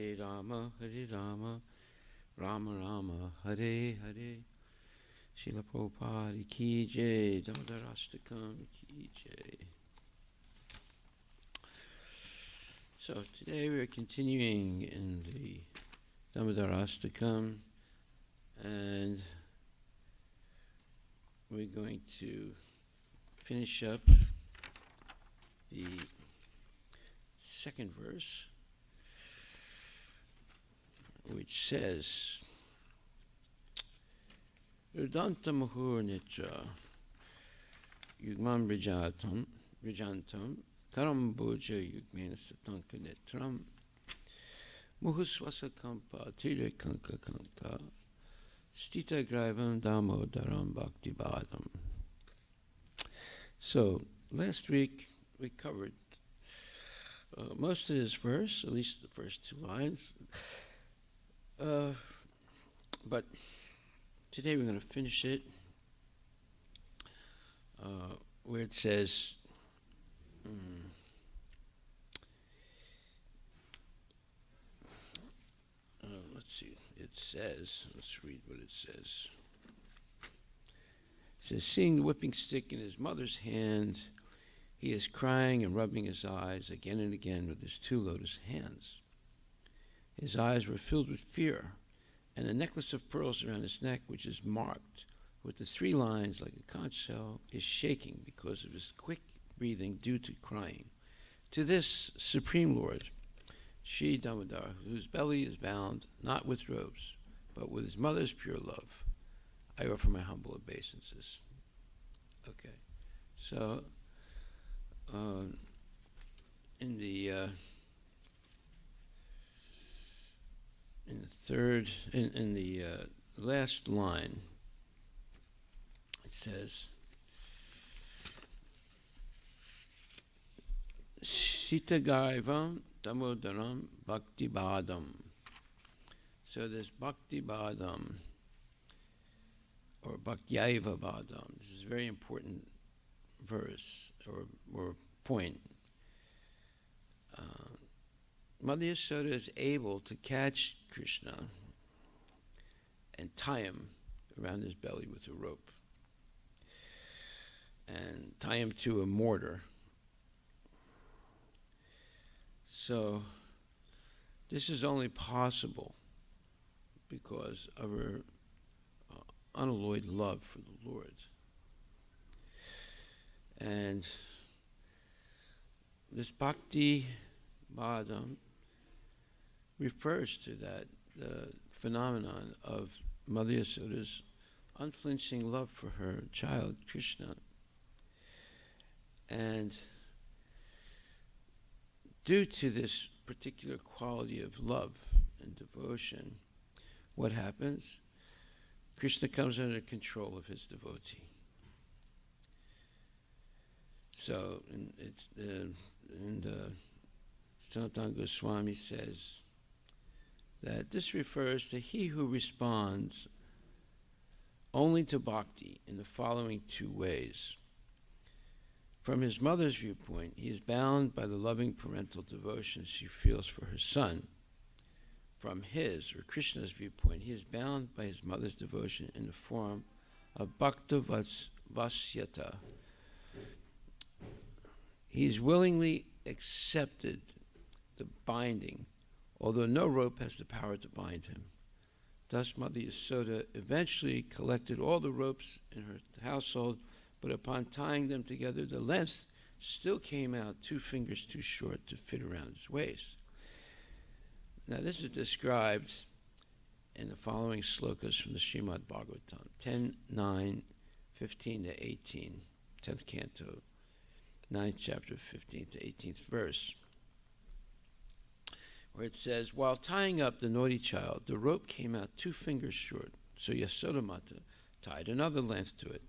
Hare Rama, Rama Rama, Hare Hare. Srila Prabhupada ki jai, Damodarastakam ki jai. So today we're continuing in the Damodarastakam, and we're going to finish up the second verse, which says, Urdanta Muhur Nitra Yugman Brijantam Karamboja Yugmena Satanka Netram Muhuswasa Kampa Tire Kanka Kanta Stita Grivam Damodaram Bhakti Badam. So last week we covered most of this verse, at least the first two lines. But today we're going to finish it where it says, let's read what it says. It says, seeing the whipping stick in his mother's hand, he is crying and rubbing his eyes again and again with his two lotus hands. His eyes were filled with fear, and the necklace of pearls around his neck, which is marked with the three lines like a conch shell, is shaking because of his quick breathing due to crying. To this Supreme Lord, Shri Damodar, whose belly is bound not with robes, but with his mother's pure love, I offer my humble obeisances. Okay, so in the last line, it says, Sitagaivam Damodaram Bhakti Badam. So this Bhakti Badam, or Bhaktiyaiva Badam, this is a very important verse or point. Mother Yasoda is able to catch Krishna and tie him around his belly with a rope and tie him to a mortar. So this is only possible because of her unalloyed love for the Lord. And this Bhakti Badam refers to that phenomenon of Mother Yasoda's unflinching love for her child, Krishna. And due to this particular quality of love and devotion, what happens? Krishna comes under control of his devotee. So, Sanatana Goswami says that this refers to he who responds only to bhakti in the following two ways. From his mother's viewpoint, he is bound by the loving parental devotion she feels for her son. From his, or Krishna's viewpoint, he is bound by his mother's devotion in the form of bhakta vasyata. He's willingly accepted the binding, although no rope has the power to bind him. Thus, Mother Yasoda eventually collected all the ropes in her household, but upon tying them together, the length still came out 2 fingers too short to fit around his waist. Now, this is described in the following slokas from the Srimad Bhagavatam, 10:9, 15 to 18, 10th canto, 9th chapter, 15th to 18th verse, where it says, while tying up the naughty child, the rope came out 2 fingers short, so Yasodamata tied another length to it.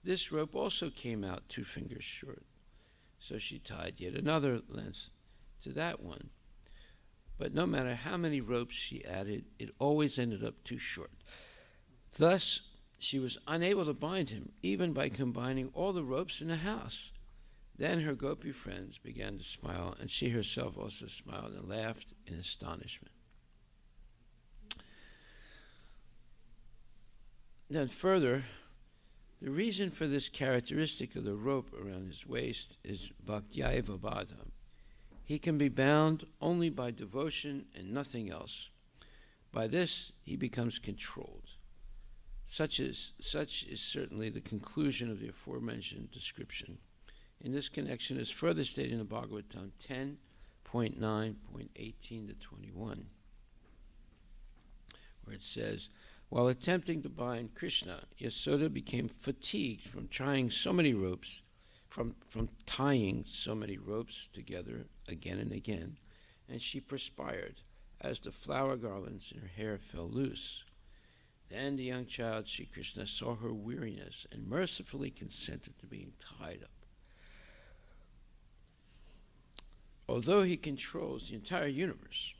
This rope also came out 2 fingers short, so she tied yet another length to that one. But no matter how many ropes she added, it always ended up too short. Thus, she was unable to bind him, even by combining all the ropes in the house. Then her gopi friends began to smile, and she herself also smiled and laughed in astonishment. Then further, the reason for this characteristic of the rope around his waist is Bhaktyaiva Badha. He can be bound only by devotion and nothing else. By this, he becomes controlled. Such is certainly the conclusion of the aforementioned description. In this connection is further stated in the Bhagavatam 10.9.18 to 21, where it says, while attempting to bind Krishna, Yasoda became fatigued from tying so many ropes together again and again, and she perspired as the flower garlands in her hair fell loose. Then the young child Sri Krishna saw her weariness and mercifully consented to being tied up. Although he controls the entire universe,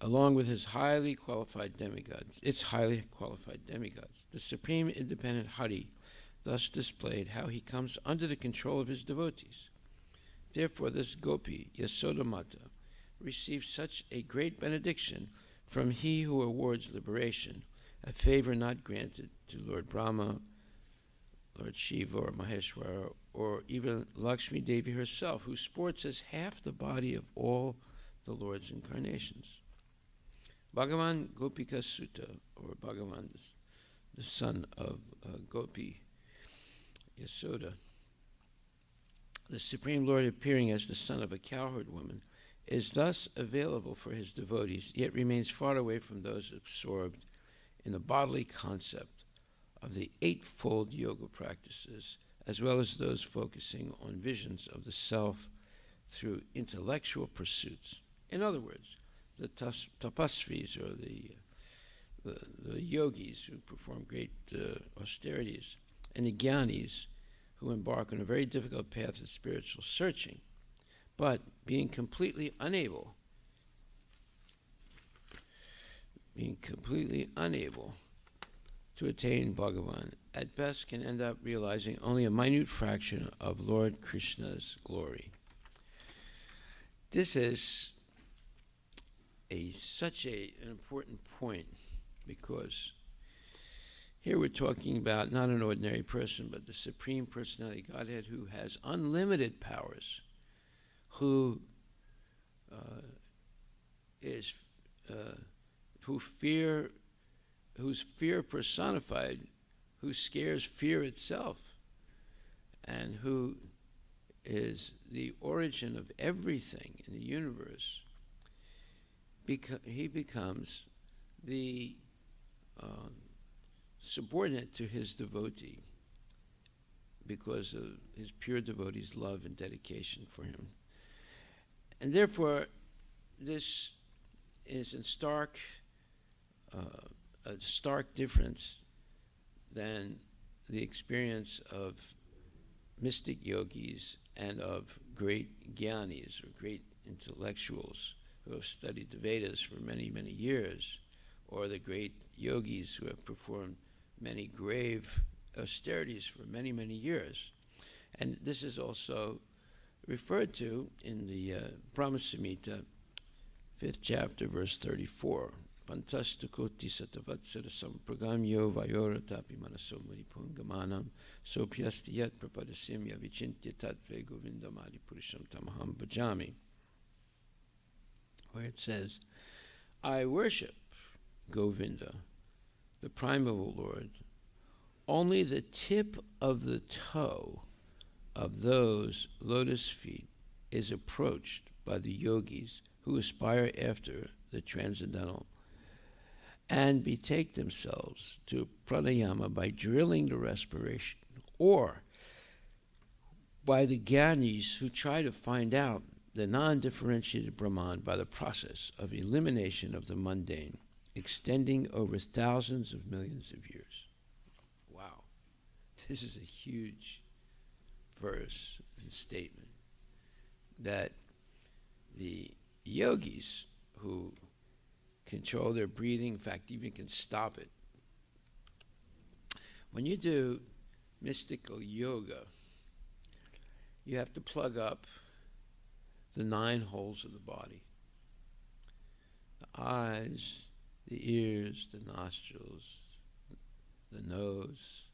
along with its highly qualified demigods, the Supreme Independent Hari thus displayed how he comes under the control of his devotees. Therefore, this Gopi, Yasodamata, received such a great benediction from he who awards liberation, a favor not granted to Lord Brahma, Lord Shiva, or Maheshwara, or even Lakshmi Devi herself, who sports as half the body of all the Lord's incarnations. Bhagavan Gopika Sutta, or Bhagavan, the son of Gopi, Yasoda, the Supreme Lord appearing as the son of a cowherd woman, is thus available for his devotees, yet remains far away from those absorbed in the bodily concept of the eightfold yoga practices, as well as those focusing on visions of the self through intellectual pursuits. In other words, the tapasvis, or the yogis who perform great austerities, and the jnanis who embark on a very difficult path of spiritual searching, but being completely unable to attain Bhagavan, at best can end up realizing only a minute fraction of Lord Krishna's glory. This is such an important point, because here we're talking about not an ordinary person, but the Supreme Personality Godhead, who has unlimited powers, whose fear personified, who scares fear itself, and who is the origin of everything in the universe. He becomes the subordinate to his devotee because of his pure devotee's love and dedication for him. And therefore, this is a stark difference than the experience of mystic yogis and of great jnanis, or great intellectuals who have studied the Vedas for many, many years, or the great yogis who have performed many grave austerities for many, many years. And this is also referred to in the Brahma Samhita, 5th chapter, verse 34. Pantastakoti satavatsara sampragamyo vayoratapi manasomari pungamanam sopyastiyat prapadasimya vichintya tatve govindamadi purusham tamaham bhajami. Where it says, I worship Govinda, the primeval Lord. Only the tip of the toe of those lotus feet is approached by the yogis who aspire after the transcendental and betake themselves to pranayama by drilling the respiration, or by the jnanis who try to find out the non-differentiated Brahman by the process of elimination of the mundane, extending over thousands of millions of years. Wow. This is a huge verse and statement, that the yogis who control their breathing, in fact, even can stop it. When you do mystical yoga, you have to plug up the 9 holes of the body: the eyes, the ears, the nostrils, the nose,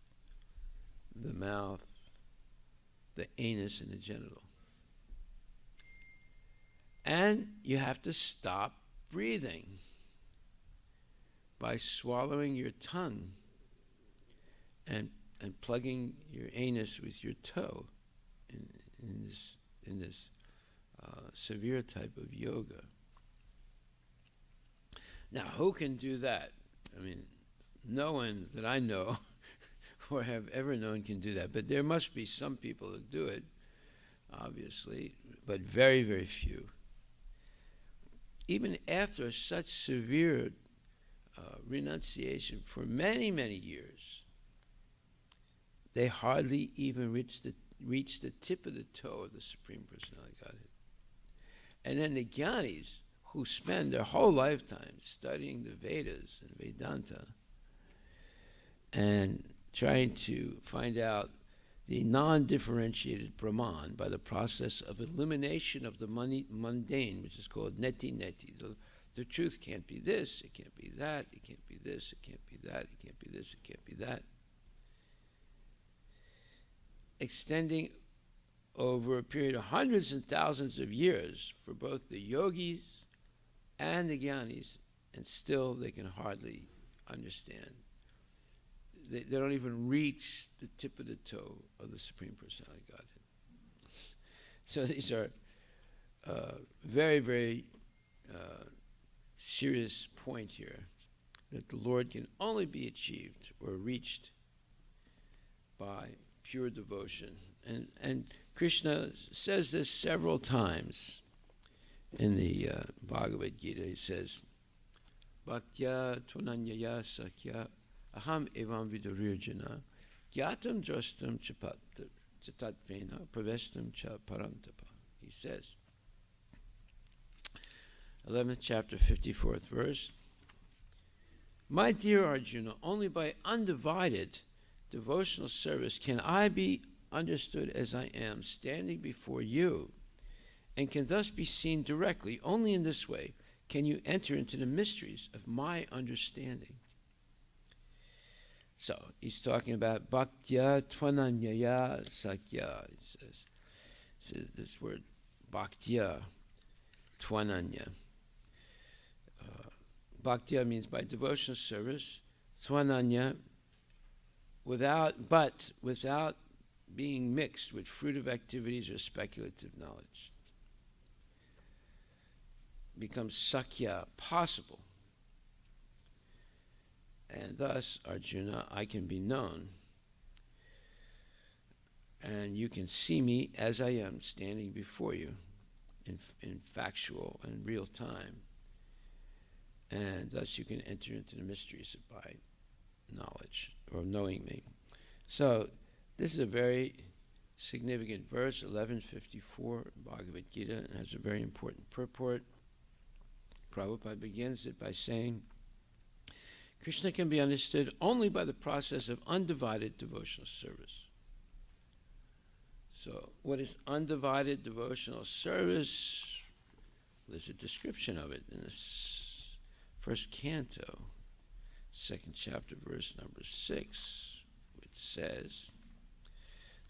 the mouth, the anus, and the genital. And you have to stop breathing by swallowing your tongue and plugging your anus with your toe in this severe type of yoga. Now, who can do that? I mean, no one that I know or have ever known can do that. But there must be some people that do it, obviously, but very, very few. Even after such severe renunciation for many, many years, they hardly even reach the tip of the toe of the Supreme Personality of Godhead. And then the Jnanis, who spend their whole lifetime studying the Vedas and Vedanta and trying to find out the non-differentiated Brahman by the process of elimination of the mundane, which is called neti. The truth can't be this, it can't be that, it can't be this, it can't be that, it can't be this, it can't be that. Extending over a period of hundreds and thousands of years for both the yogis and the Jnanis, and still they can hardly understand. They don't even reach the tip of the toe of the Supreme Personality of Godhead. So these are very, very serious point here, that the Lord can only be achieved or reached by pure devotion. And Krishna says this several times in the Bhagavad Gita. He says, Bhaktya Tvananyaya Sakya Aham Evam Vidurirjana Gyatam Drastam Chatatvena Pravestam Cha Parantapa. He says, 11th chapter, 54th verse, my dear Arjuna, only by undivided devotional service can I be understood as I am, standing before you, and can thus be seen directly. Only in this way can you enter into the mysteries of my understanding. So he's talking about Bhaktya Tvananyaya Sakya. It says this word Bhaktya Tvananya. Bhaktya means by devotional service. Tvananya, without being mixed with fruitive activities or speculative knowledge. Becomes Sakya, possible. And thus, Arjuna, I can be known. And you can see me as I am, standing before you in factual and real time. And thus you can enter into the mysteries by knowledge or knowing me. So this is a very significant verse, 1154 Bhagavad Gita, and has a very important purport. Prabhupada begins it by saying, Krishna can be understood only by the process of undivided devotional service. So what is undivided devotional service? There's a description of it in this first canto, second chapter, verse number 6, which says,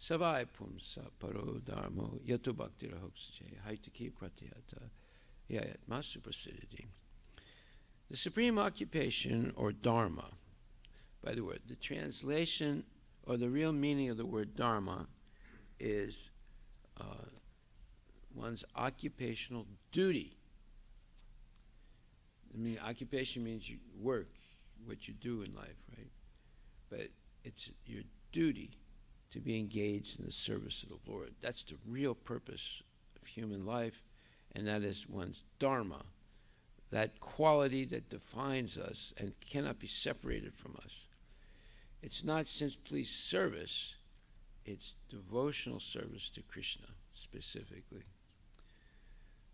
Savai pumsa paro dharmo yato bhakti rahoksje haitaki pratyata yayat masuprasiddhi. The supreme occupation, or dharma, by the word, the translation or the real meaning of the word dharma is one's occupational duty. I mean, occupation means you work, what you do in life, right? But it's your duty to be engaged in the service of the Lord. That's the real purpose of human life, and that is one's dharma, that quality that defines us and cannot be separated from us. It's not simply service, it's devotional service to Krishna specifically.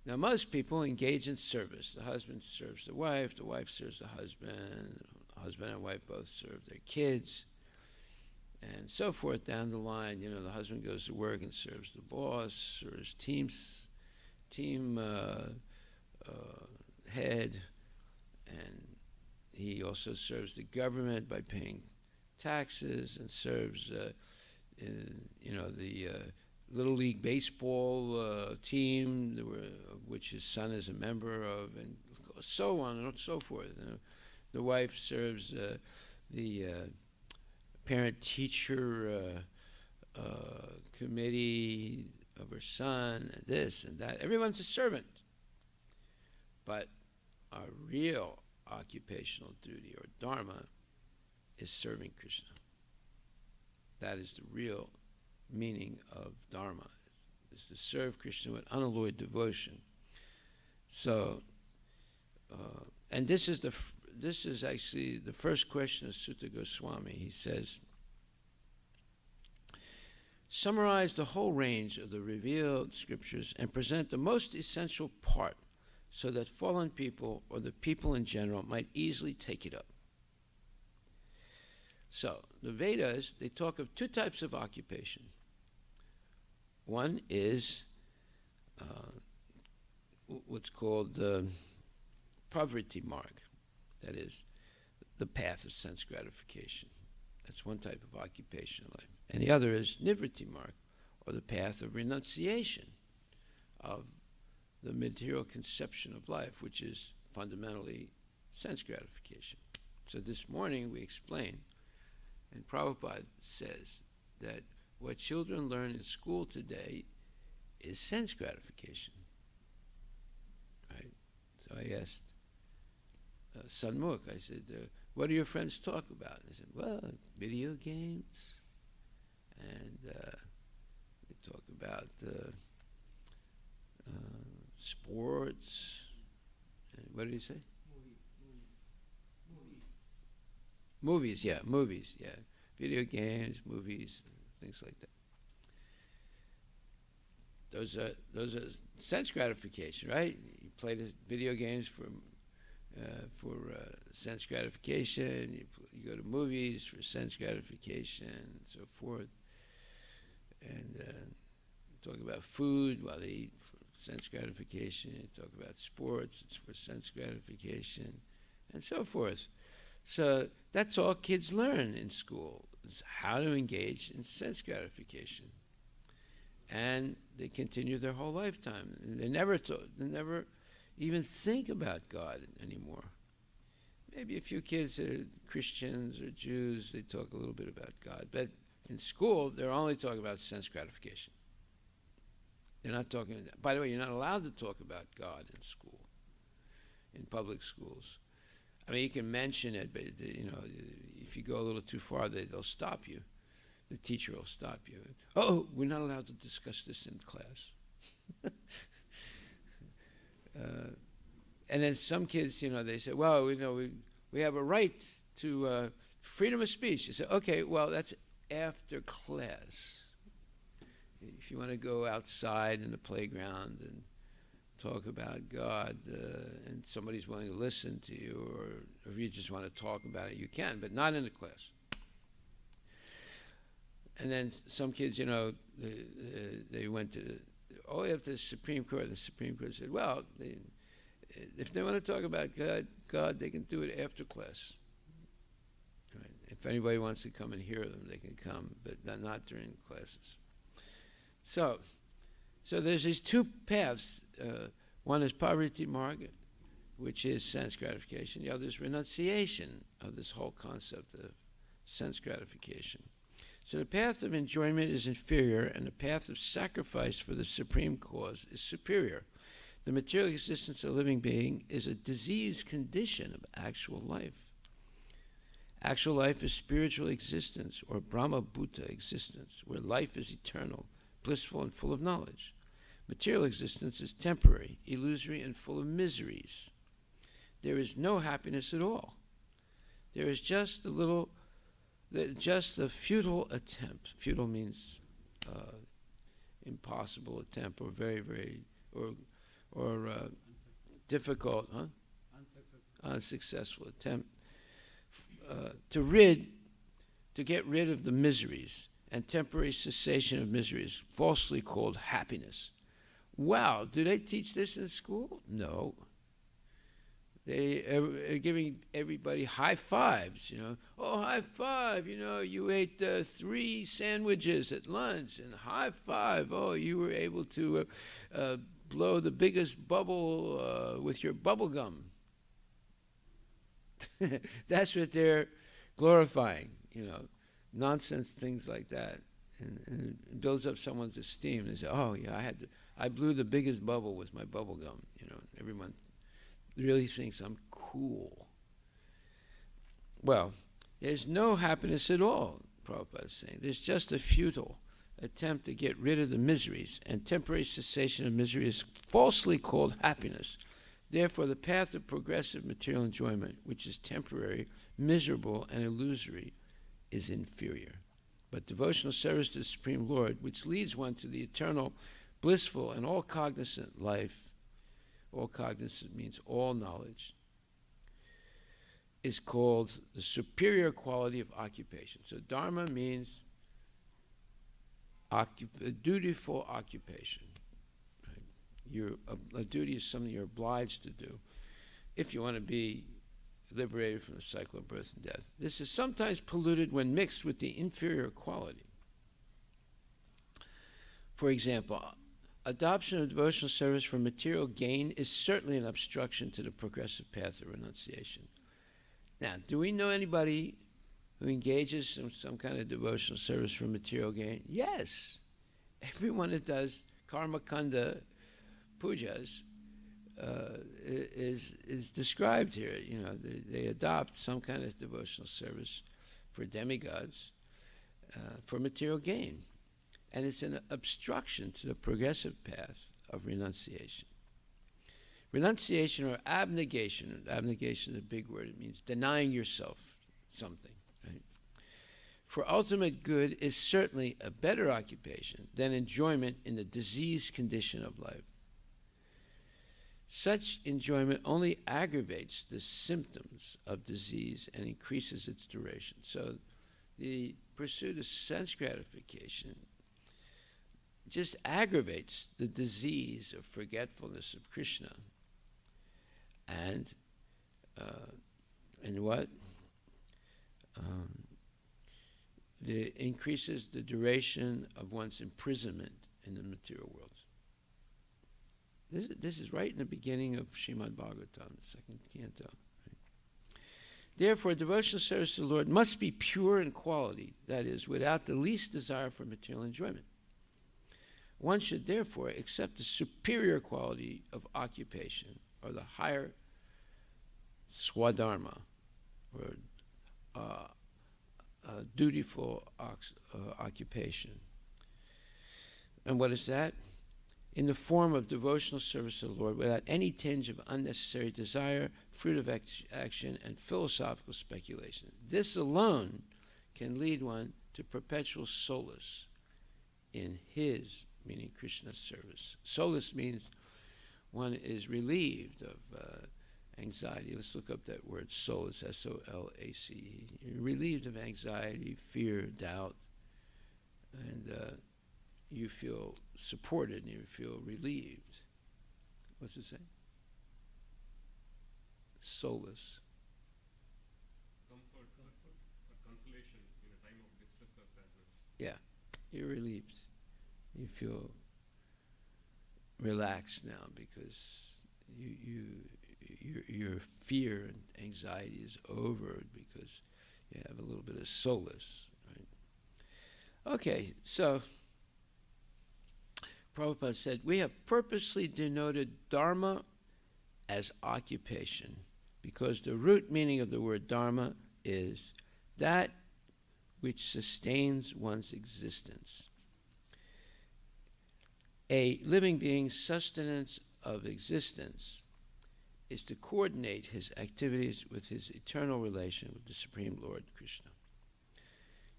Now, most people engage in service. The husband serves the wife serves the husband and wife both serve their kids, and so forth down the line. You know, the husband goes to work and serves the boss or his team head, and also serves the government by paying taxes and serves, the Little League Baseball team, which his son is a member of, and so on and so forth. The wife serves the parent-teacher committee of her son, and this and that. Everyone's a servant. But our real occupational duty, or dharma, is serving Krishna. That is the real meaning of dharma, is to serve Krishna with unalloyed devotion. So, and this is actually the first question of Sutta Goswami. He says, summarize the whole range of the revealed scriptures and present the most essential part so that fallen people or the people in general might easily take it up. So, the Vedas, they talk of two types of occupation. One is what's called the pravriti marg, that is, the path of sense gratification. That's one type of occupation in life. And the other is nivriti marg, or the path of renunciation of the material conception of life, which is fundamentally sense gratification. So this morning we explained, and Prabhupada says that what children learn in school today is sense gratification. Right? So I asked Sanmukh, I said, what do your friends talk about? And they said, well, video games, and they talk about sports, and what did he say? Movies, yeah. Video games, movies, things like that. Those are sense gratification, right? You play the video games for sense gratification. You go to movies for sense gratification, and so forth. And talk about food while they eat for sense gratification. You talk about sports, it's for sense gratification, and so forth. So that's all kids learn in school, is how to engage in sense gratification. And they continue their whole lifetime. And they never even think about God anymore. Maybe a few kids that are Christians or Jews, they talk a little bit about God. But in school, they're only talking about sense gratification. They're not talking, by the way, you're not allowed to talk about God in school, in public schools. I mean, you can mention it, but if you go a little too far, they'll stop you. The teacher will stop you. Oh, we're not allowed to discuss this in class. And then some kids, they say, well, we have a right to freedom of speech. You say, okay, well, that's after class. If you want to go outside in the playground and talk about God, and somebody's willing to listen to you, or if you just want to talk about it, you can, but not in the class. And then some kids, they went all the way up to the Supreme Court. The Supreme Court said, well, if they want to talk about God, they can do it after class. Right? If anybody wants to come and hear them, they can come, but not during classes. So there's these two paths. One is pravriti marga, which is sense gratification. The other is renunciation of this whole concept of sense gratification. So the path of enjoyment is inferior, and the path of sacrifice for the supreme cause is superior. The material existence of a living being is a diseased condition of actual life. Actual life is spiritual existence, or Brahma Bhuta existence, where life is eternal, blissful, and full of knowledge. Material existence is temporary, illusory, and full of miseries. There is no happiness at all. There is just the futile attempt. Futile means impossible attempt, or very, very, or difficult, unsuccessful attempt to get rid of the miseries and temporary cessation of miseries, falsely called happiness. Wow, do they teach this in school? No. They are giving everybody high fives, you know. Oh, high five, you know, you ate 3 sandwiches at lunch, and high five. Oh, you were able to blow the biggest bubble with your bubble gum. That's what they're glorifying, you know, nonsense things like that. And it builds up someone's esteem. They say, oh, yeah, I blew the biggest bubble with my bubble gum, you know. Everyone really thinks I'm cool. Well, there's no happiness at all, Prabhupada is saying. There's just a futile attempt to get rid of the miseries, and temporary cessation of misery is falsely called happiness. Therefore, the path of progressive material enjoyment, which is temporary, miserable, and illusory, is inferior. But devotional service to the Supreme Lord, which leads one to the eternal, blissful, and all-cognizant life, all cognizant means all knowledge, is called the superior quality of occupation. So Dharma means a dutiful occupation. Right? A duty is something you're obliged to do if you want to be liberated from the cycle of birth and death. This is sometimes polluted when mixed with the inferior quality. For example, adoption of devotional service for material gain is certainly an obstruction to the progressive path of renunciation. Now, do we know anybody who engages in some kind of devotional service for material gain? Yes. Everyone that does karma kanda pujas is described here. You know, they adopt some kind of devotional service for demigods for material gain. And it's an obstruction to the progressive path of renunciation. Renunciation or abnegation is a big word. It means denying yourself something. Right? For ultimate good is certainly a better occupation than enjoyment in the diseased condition of life. Such enjoyment only aggravates the symptoms of disease and increases its duration. So the pursuit of sense gratification just aggravates the disease of forgetfulness of Krishna. And what? Increases the duration of one's imprisonment in the material world. This is right in the beginning of Srimad Bhagavatam, the second canto. Right? Therefore, devotional service to the Lord must be pure in quality, that is, without the least desire for material enjoyment. One should therefore accept the superior quality of occupation, or the higher swadharma, or dutiful occupation. And what is that? In the form of devotional service to the Lord, without any tinge of unnecessary desire, fruit of action, and philosophical speculation. This alone can lead one to perpetual solace in his, meaning Krishna's service. Solace means one is relieved of anxiety. Let's look up that word, solace, S-O-L-A-C-E. You're relieved of anxiety, fear, doubt, and you feel supported and you feel relieved. What's it say? Solace. Comfort, or consolation in a time of distress or sadness. Yeah, you're relieved. You feel relaxed now because your fear and anxiety is over because you have a little bit of solace. Right? Okay, so Prabhupada said, we have purposely denoted Dharma as occupation because the root meaning of the word Dharma is that which sustains one's existence. A living being's sustenance of existence is to coordinate his activities with his eternal relation with the Supreme Lord Krishna.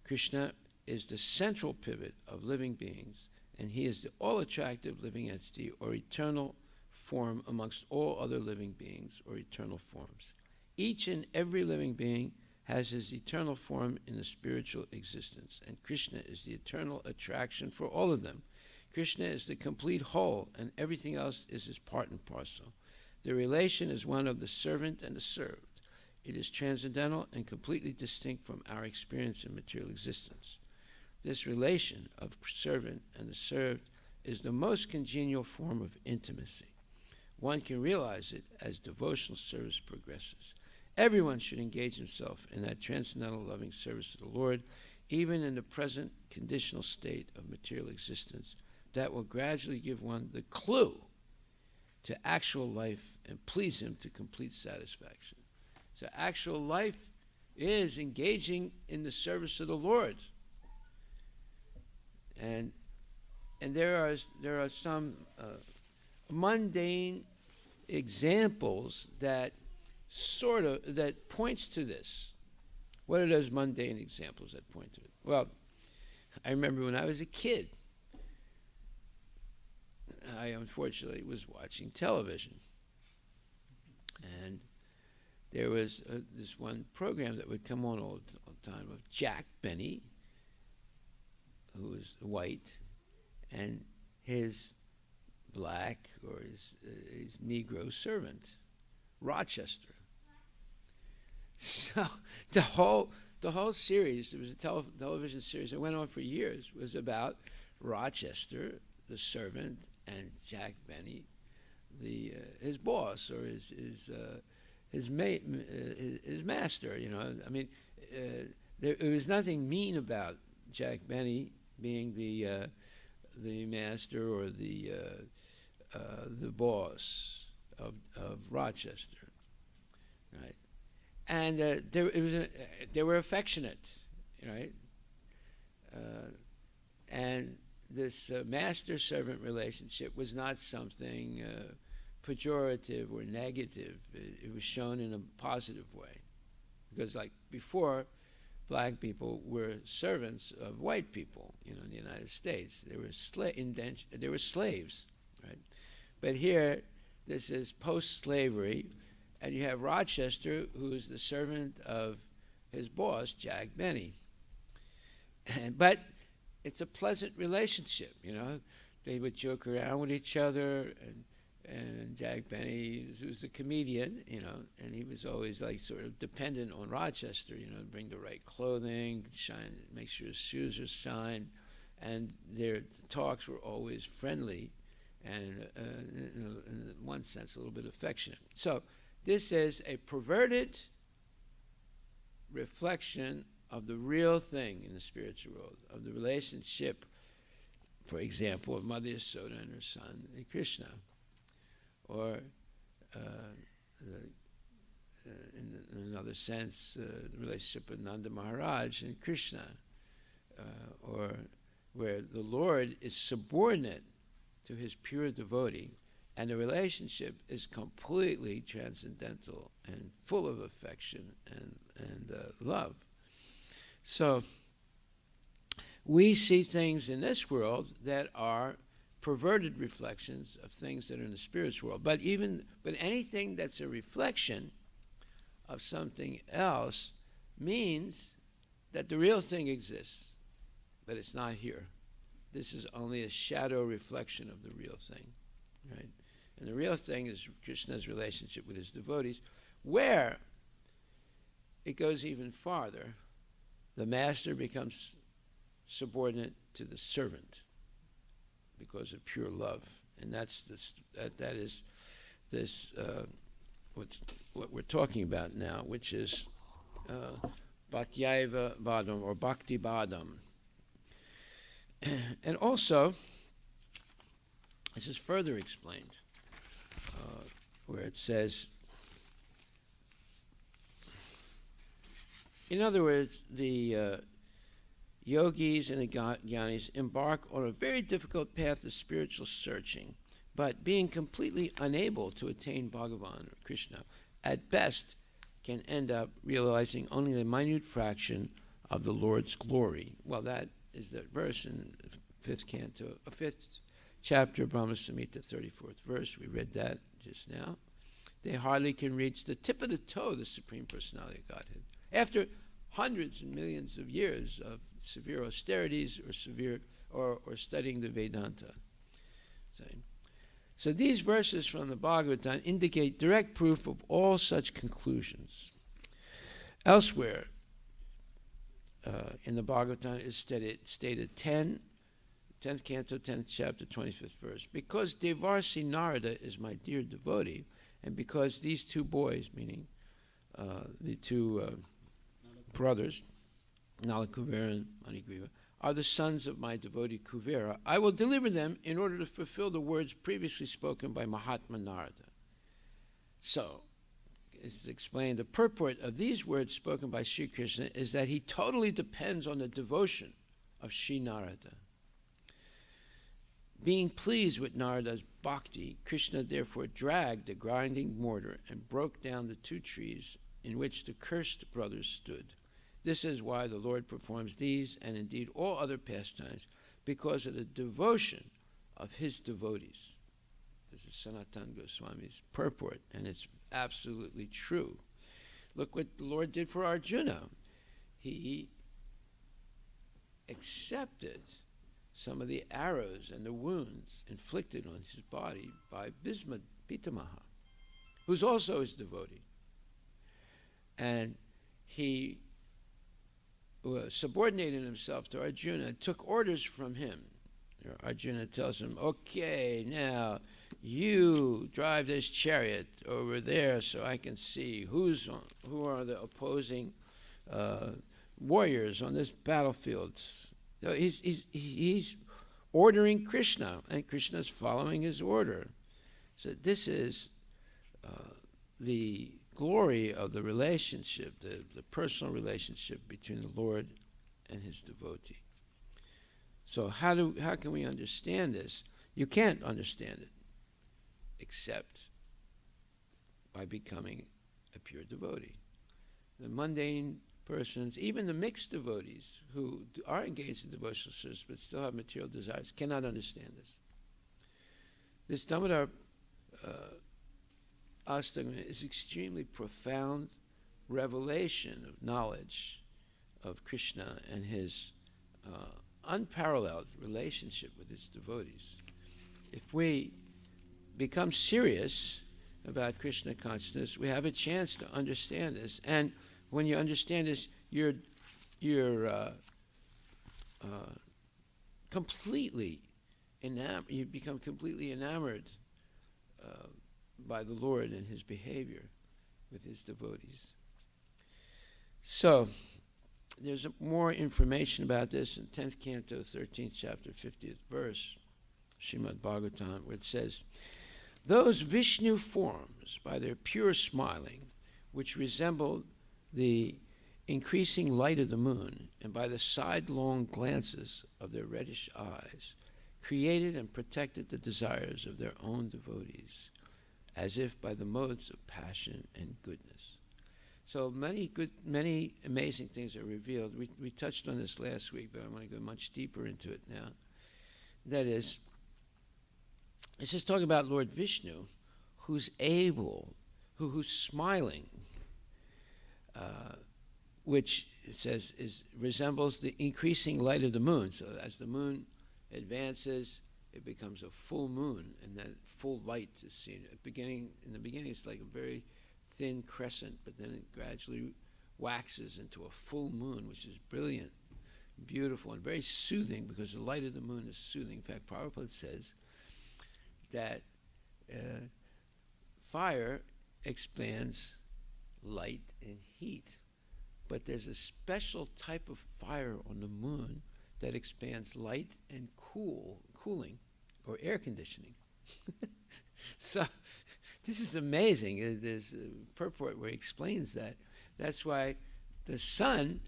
Krishna is the central pivot of living beings, and he is the all-attractive living entity or eternal form amongst all other living beings or eternal forms. Each and every living being has his eternal form in the spiritual existence, and Krishna is the eternal attraction for all of them. Krishna is the complete whole, and everything else is his part and parcel. The relation is one of the servant and the served. It is transcendental and completely distinct from our experience in material existence. This relation of servant and the served is the most congenial form of intimacy. One can realize it as devotional service progresses. Everyone should engage himself in that transcendental loving service to the Lord, even in the present conditional state of material existence, that will gradually give one the clue to actual life and please him to complete satisfaction. So actual life is engaging in the service of the Lord. And there are some mundane examples that that points to this. What are those mundane examples that point to it? Well, I remember when I was a kid, I unfortunately was watching television, and there was this one program that would come on all the time of Jack Benny, who was white, and his black or his Negro servant, Rochester. So the whole series, there was a television series that went on for years, was about Rochester, the servant, and Jack Benny, his boss or his master. You know, I mean, there was nothing mean about Jack Benny being the master or the boss of Rochester, right? And they were affectionate, right? And this master-servant relationship was not something pejorative or negative. It was shown in a positive way, because like before, black people were servants of white people. You know, in the United States, they were slaves, right? But here, this is post-slavery. And you have Rochester, who is the servant of his boss, Jack Benny. But it's a pleasant relationship, you know. They would joke around with each other, and Jack Benny was a comedian, you know, and he was always like sort of dependent on Rochester, you know, to bring the right clothing, shine, make sure his shoes are shined, and their talks were always friendly and, in one sense, a little bit affectionate. So this is a perverted reflection of the real thing in the spiritual world, of the relationship, for example, of Mother Yasoda and her son Krishna, or in another sense, the relationship of Nanda Maharaj and Krishna, or where the Lord is subordinate to his pure devotee, and the relationship is completely transcendental and full of affection and love. So we see things in this world that are perverted reflections of things that are in the spiritual world. But anything that's a reflection of something else means that the real thing exists, but it's not here. This is only a shadow reflection of the real thing, right? And the real thing is Krishna's relationship with his devotees, where it goes even farther. The master becomes subordinate to the servant because of pure love, and that is what we're talking about now, which is Bhaktiyaiva Badam or Bhakti Badam. And also, this is further explained, where it says, in other words, the yogis and the jnanis embark on a very difficult path of spiritual searching, but being completely unable to attain Bhagavan or Krishna, at best can end up realizing only a minute fraction of the Lord's glory. Well, that is the verse in the fifth chapter, Brahma Samhita, 34th verse. We read that just now. They hardly can reach the tip of the toe of the Supreme Personality of Godhead. After hundreds and millions of years of severe austerities or studying the Vedanta. So these verses from the Bhagavatam indicate direct proof of all such conclusions. Elsewhere in the Bhagavatam is stated 10th canto, 10th chapter, 25th verse. Because Devarsi Narada is my dear devotee, and because these two boys, meaning the two brothers, Nala Kuvera and Manigriva, are the sons of my devotee Kuvera, I will deliver them in order to fulfill the words previously spoken by Mahatma Narada. So, it's explained, the purport of these words spoken by Sri Krishna is that he totally depends on the devotion of Sri Narada. Being pleased with Narada's bhakti, Krishna therefore dragged the grinding mortar and broke down the two trees in which the cursed brothers stood. This is why the Lord performs these and indeed all other pastimes, because of the devotion of his devotees. This is Sanatana Goswami's purport, and it's absolutely true. Look what the Lord did for Arjuna. He accepted some of the arrows and the wounds inflicted on his body by Bhisma Pitamaha, who's also his devotee. And he subordinated himself to Arjuna, took orders from him. Arjuna tells him, okay, now you drive this chariot over there so I can see who are the opposing warriors on this battlefield. So he's ordering Krishna, and Krishna's following his order. So this is the glory of the relationship, the personal relationship between the Lord and his devotee. So how can we understand this? You can't understand it except by becoming a pure devotee. The mundane persons, even the mixed devotees who are engaged in devotional service but still have material desires, cannot understand this. This Damodarastakam is extremely profound revelation of knowledge of Krishna and his unparalleled relationship with his devotees. If we become serious about Krishna consciousness, we have a chance to understand this. And when you understand this, you're completely enamored. You become completely enamored by the Lord and his behavior with his devotees. So, there's more information about this in 10th canto, 13th chapter, 50th verse, Srimad Bhagavatam, where it says, those Vishnu forms, by their pure smiling, which resemble the increasing light of the moon, and by the sidelong glances of their reddish eyes, created and protected the desires of their own devotees, as if by the modes of passion and goodness. So many amazing things are revealed. We touched on this last week, but I want to go much deeper into it now. That is, it's just talking about Lord Vishnu, who's able, who's smiling, which it says resembles the increasing light of the moon. So as the moon advances, it becomes a full moon, and that full light is seen. In the beginning, it's like a very thin crescent, but then it gradually waxes into a full moon, which is brilliant, beautiful, and very soothing, because the light of the moon is soothing. In fact, Prabhupada says that fire expands light and heat, but there's a special type of fire on the moon that expands light and cooling, or air conditioning. So this is amazing. There's a purport where he explains that. That's why the sun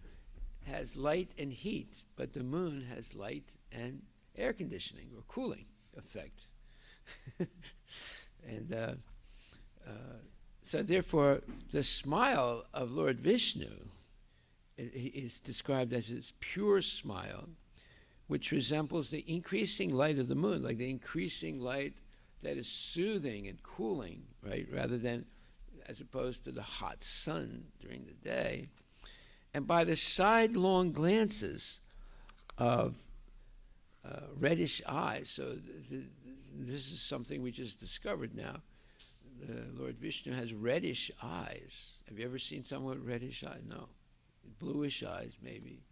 has light and heat, but the moon has light and air conditioning or cooling effect. And so therefore, the smile of Lord Vishnu is described as his pure smile, which resembles the increasing light of the moon, like the increasing light that is soothing and cooling, right, rather than as opposed to the hot sun during the day. And by the sidelong glances of reddish eyes, so this is something we just discovered now. The Lord Vishnu has reddish eyes. Have you ever seen someone with reddish eyes? No. Bluish eyes, maybe.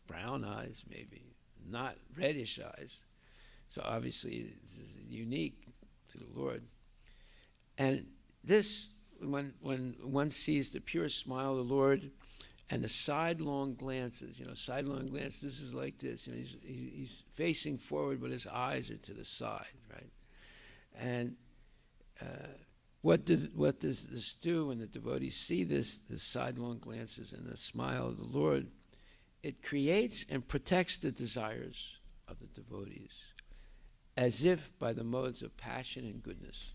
Brown eyes, maybe. Not reddish eyes. So obviously, this is unique to the Lord. And this, when one sees the pure smile of the Lord and the sidelong glances, sidelong glance, this is like this. He's facing forward, but his eyes are to the side, right? And what does this do when the devotees see this, the sidelong glances and the smile of the Lord? It creates and protects the desires of the devotees, as if by the modes of passion and goodness.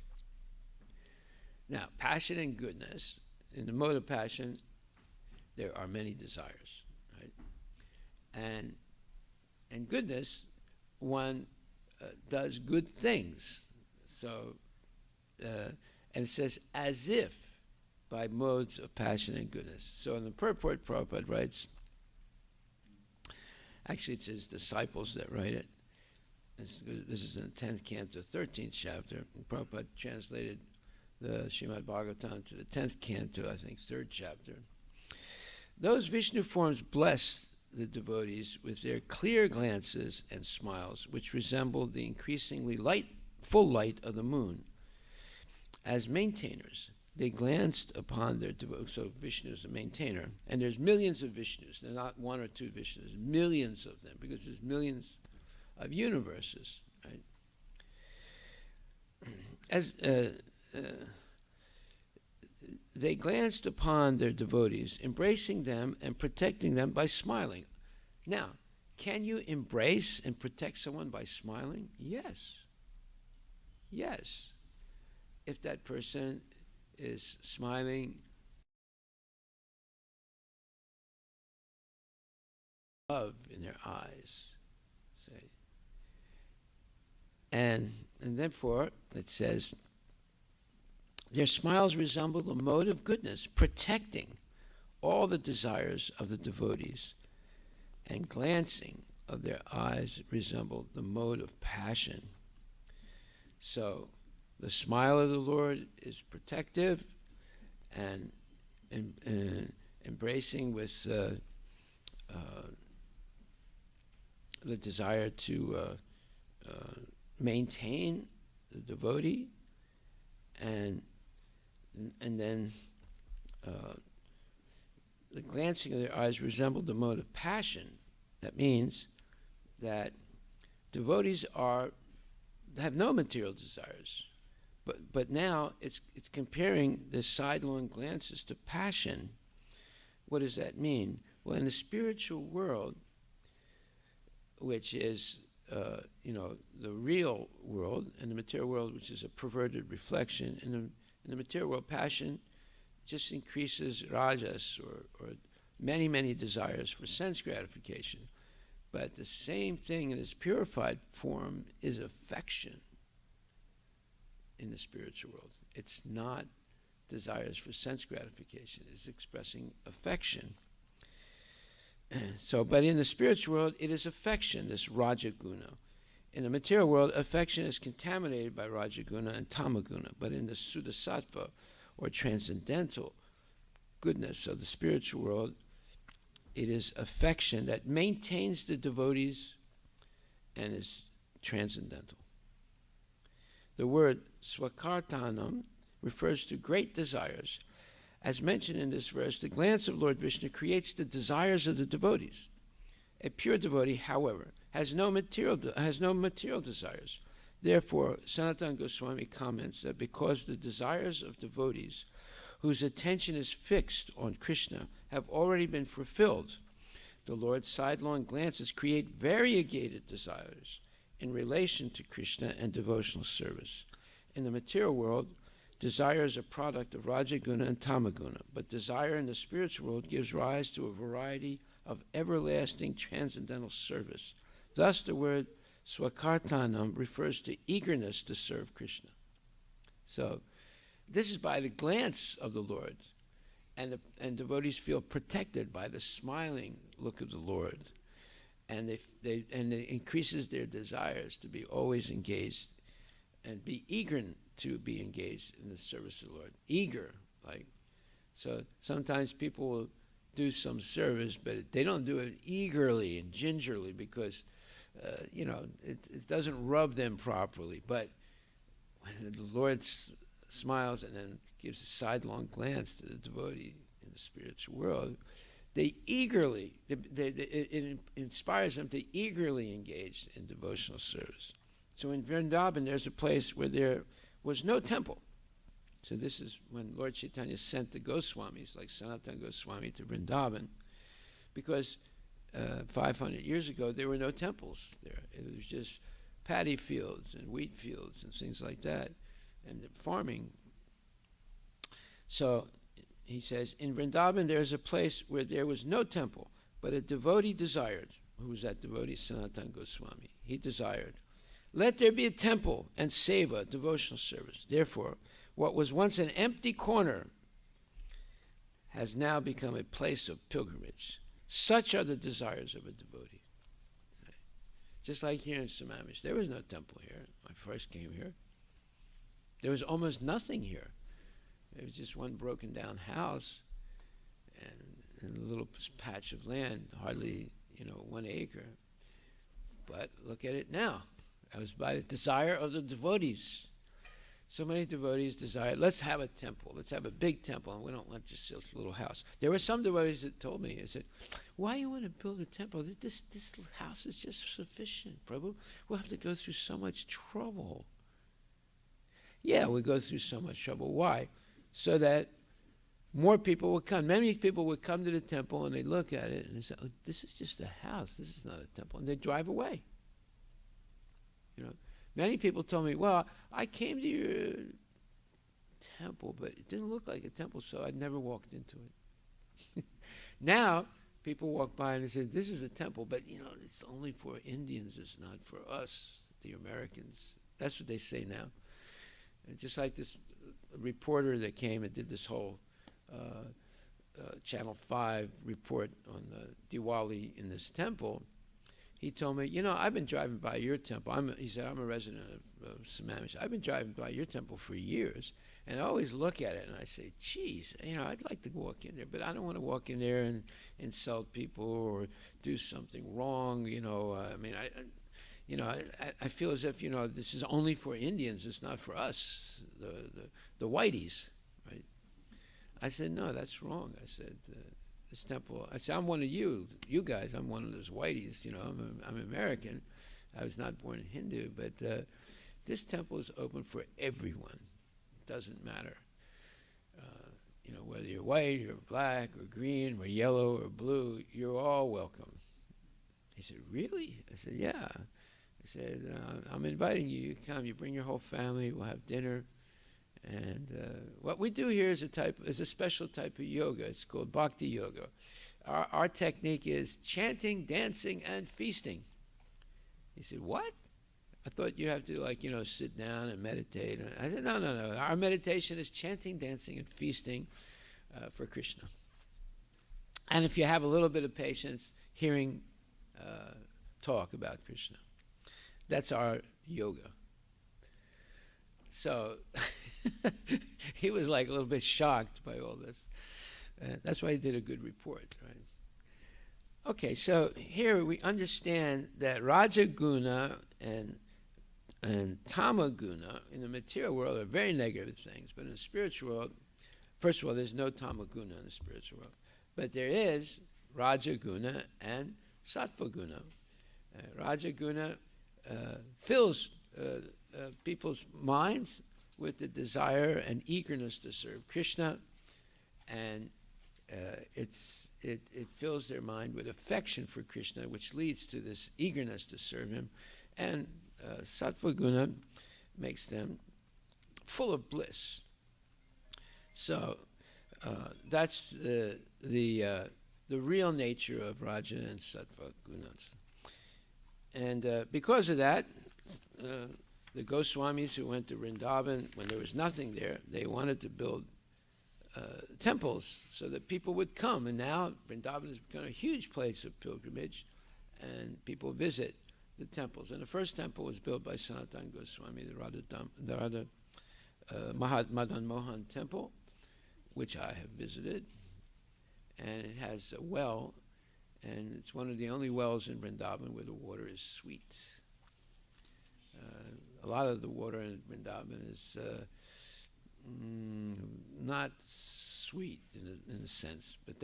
Now, passion and goodness, in the mode of passion, there are many desires, right? And goodness, one does good things. So, and it says, as if by modes of passion and goodness. So in the purport, Prabhupada writes, actually it's his disciples that write it. This is in the 10th canto, 13th chapter. And Prabhupada translated the Srimad Bhagavatam to the 10th canto, I think, 3rd chapter. Those Vishnu forms bless the devotees with their clear glances and smiles, which resemble the increasingly full light of the moon. As maintainers, they glanced upon their devotees. So Vishnu is a maintainer, and there's millions of Vishnus. They're not one or two Vishnus, millions of them, because there's millions of universes, right? As they glanced upon their devotees, embracing them and protecting them by smiling. Now, can you embrace and protect someone by smiling? Yes. Yes. If that person is smiling, love in their eyes, say. And therefore, it says, their smiles resemble the mode of goodness, protecting all the desires of the devotees, and glancing of their eyes resemble the mode of passion. So, the smile of the Lord is protective and embracing with the desire to maintain the devotee, and then the glancing of their eyes resembled the mode of passion. That means that devotees have no material desires. But now it's comparing the sidelong glances to passion. What does that mean? Well, in the spiritual world, which is the real world, and the material world, which is a perverted reflection, in the material world, passion just increases rajas or many, many desires for sense gratification. But the same thing in its purified form is affection. In the spiritual world, it's not desires for sense gratification, it's expressing affection. So, but in the spiritual world, it is affection, this rajaguna. In the material world, affection is contaminated by rajaguna and tamaguna, but in the sudasattva, or transcendental goodness of the spiritual world, it is affection that maintains the devotees and is transcendental. The word swakartanam refers to great desires. As mentioned in this verse, the glance of Lord Vishnu creates the desires of the devotees. A pure devotee, however, has no material desires. Therefore, Sanatana Goswami comments that because the desires of devotees whose attention is fixed on Krishna have already been fulfilled, the Lord's sidelong glances create variegated desires in relation to Krishna and devotional service. In the material world, desire is a product of Rajaguna and Tamaguna, but desire in the spiritual world gives rise to a variety of everlasting transcendental service. Thus, the word swakartanam refers to eagerness to serve Krishna. So, this is by the glance of the Lord, and devotees feel protected by the smiling look of the Lord. And it increases their desires to be always engaged and be eager to be engaged in the service of the Lord. Eager, like, so sometimes people will do some service, but they don't do it eagerly and gingerly because, it doesn't rub them properly. But when the Lord smiles and then gives a sidelong glance to the devotee in the spiritual world, they eagerly, it inspires them to eagerly engage in devotional service. So in Vrindavan, there's a place where there was no temple. So this is when Lord Chaitanya sent the Goswamis, like Sanatana Goswami, to Vrindavan, because 500 years ago there were no temples there. It was just paddy fields and wheat fields and things like that, and farming. So he says, in Vrindavan there's a place where there was no temple, but a devotee desired. Who was that devotee? Sanatana Goswami. He desired, let there be a temple and seva, devotional service. Therefore, what was once an empty corner has now become a place of pilgrimage. Such are the desires of a devotee. Just like here in Sammamish, there was no temple here when I first came here. There was almost nothing here. There was just one broken down house and a little patch of land, hardly 1 acre. But look at it now. That was by the desire of the devotees. So many devotees desire, let's have a temple. Let's have a big temple, and we don't want just this little house. There were some devotees that told me, I said, why you want to build a temple? This house is just sufficient, Prabhu. We'll have to go through so much trouble. Yeah, we go through so much trouble. Why? So that more people would come. Many people would come to the temple, and they look at it, and they say, oh, this is just a house. This is not a temple. And they drive away. Many people told me, well, I came to your temple, but it didn't look like a temple, so I never walked into it. Now, people walk by and they say, this is a temple, but, it's only for Indians. It's not for us, the Americans. That's what they say now. And just like this reporter that came and did this whole Channel 5 report on the Diwali in this temple, he told me, I've been driving by your temple. He said, I'm a resident of Sammamish. I've been driving by your temple for years, and I always look at it, and I say, geez, I'd like to walk in there, but I don't want to walk in there and insult people or do something wrong. I feel as if, this is only for Indians. It's not for us, the whiteys, right? I said, no, that's wrong. I said, this temple, I said, I'm one of you guys. I'm one of those whiteys. I'm American. I was not born Hindu, but this temple is open for everyone. It doesn't matter, whether you're white or black or green or yellow or blue. You're all welcome. He said, really? I said, yeah. I said, I'm inviting you. You come. You bring your whole family. We'll have dinner. And what we do here is a special type of yoga. It's called Bhakti Yoga. Our technique is chanting, dancing, and feasting. He said, what? I thought you have to sit down and meditate. I said, no. Our meditation is chanting, dancing, and feasting for Krishna. And if you have a little bit of patience, hearing talk about Krishna. That's our yoga. So he was a little bit shocked by all this. That's why he did a good report, right? Okay, so here we understand that Rajaguna and Tamaguna in the material world are very negative things, but in the spiritual world, first of all, there's no Tamaguna in the spiritual world, but there is Rajaguna and Sattvaguna. Rajaguna fills people's minds with the desire and eagerness to serve Krishna, and it fills their mind with affection for Krishna, which leads to this eagerness to serve him. And Sattvaguna makes them full of bliss. So that's the real nature of Raja and Sattva gunas. And because of that, the Goswamis who went to Vrindavan, when there was nothing there, they wanted to build temples so that people would come. And now Vrindavan has become a huge place of pilgrimage, and people visit the temples. And the first temple was built by Sanatana Goswami, the Radha Madan Mohan temple, which I have visited. And it has a well, and it's one of the only wells in Vrindavan where the water is sweet. A lot of the water in Vrindavan is not sweet in a sense, but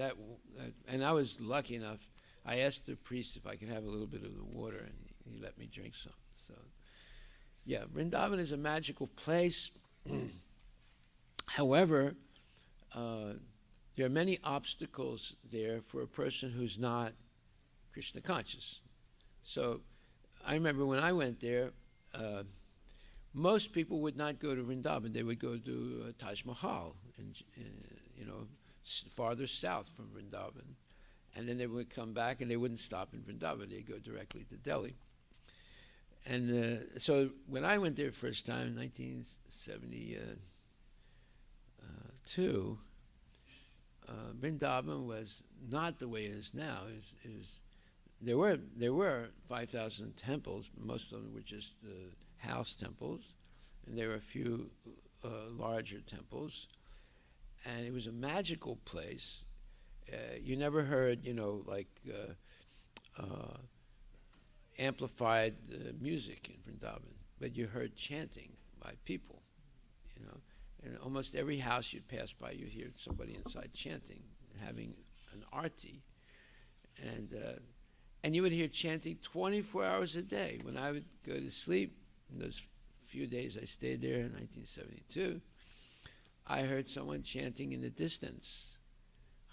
and I was lucky enough. I asked the priest if I could have a little bit of the water, and he let me drink some. So, yeah, Vrindavan is a magical place. However, there are many obstacles there for a person who's not Krishna conscious. So, I remember when I went there, most people would not go to Vrindavan. They would go to Taj Mahal, farther south from Vrindavan. And then they would come back and they wouldn't stop in Vrindavan. They'd go directly to Delhi. And so when I went there first time in 1972, Vrindavan was not the way it is now. There were 5,000 temples. Most of them were just house temples, and there were a few larger temples. And it was a magical place. You never heard, amplified music in Vrindavan, but you heard chanting by people, And almost every house you'd pass by, you'd hear somebody inside chanting, having an arti. And you would hear chanting 24 hours a day. When I would go to sleep, in those few days I stayed there in 1972, I heard someone chanting in the distance,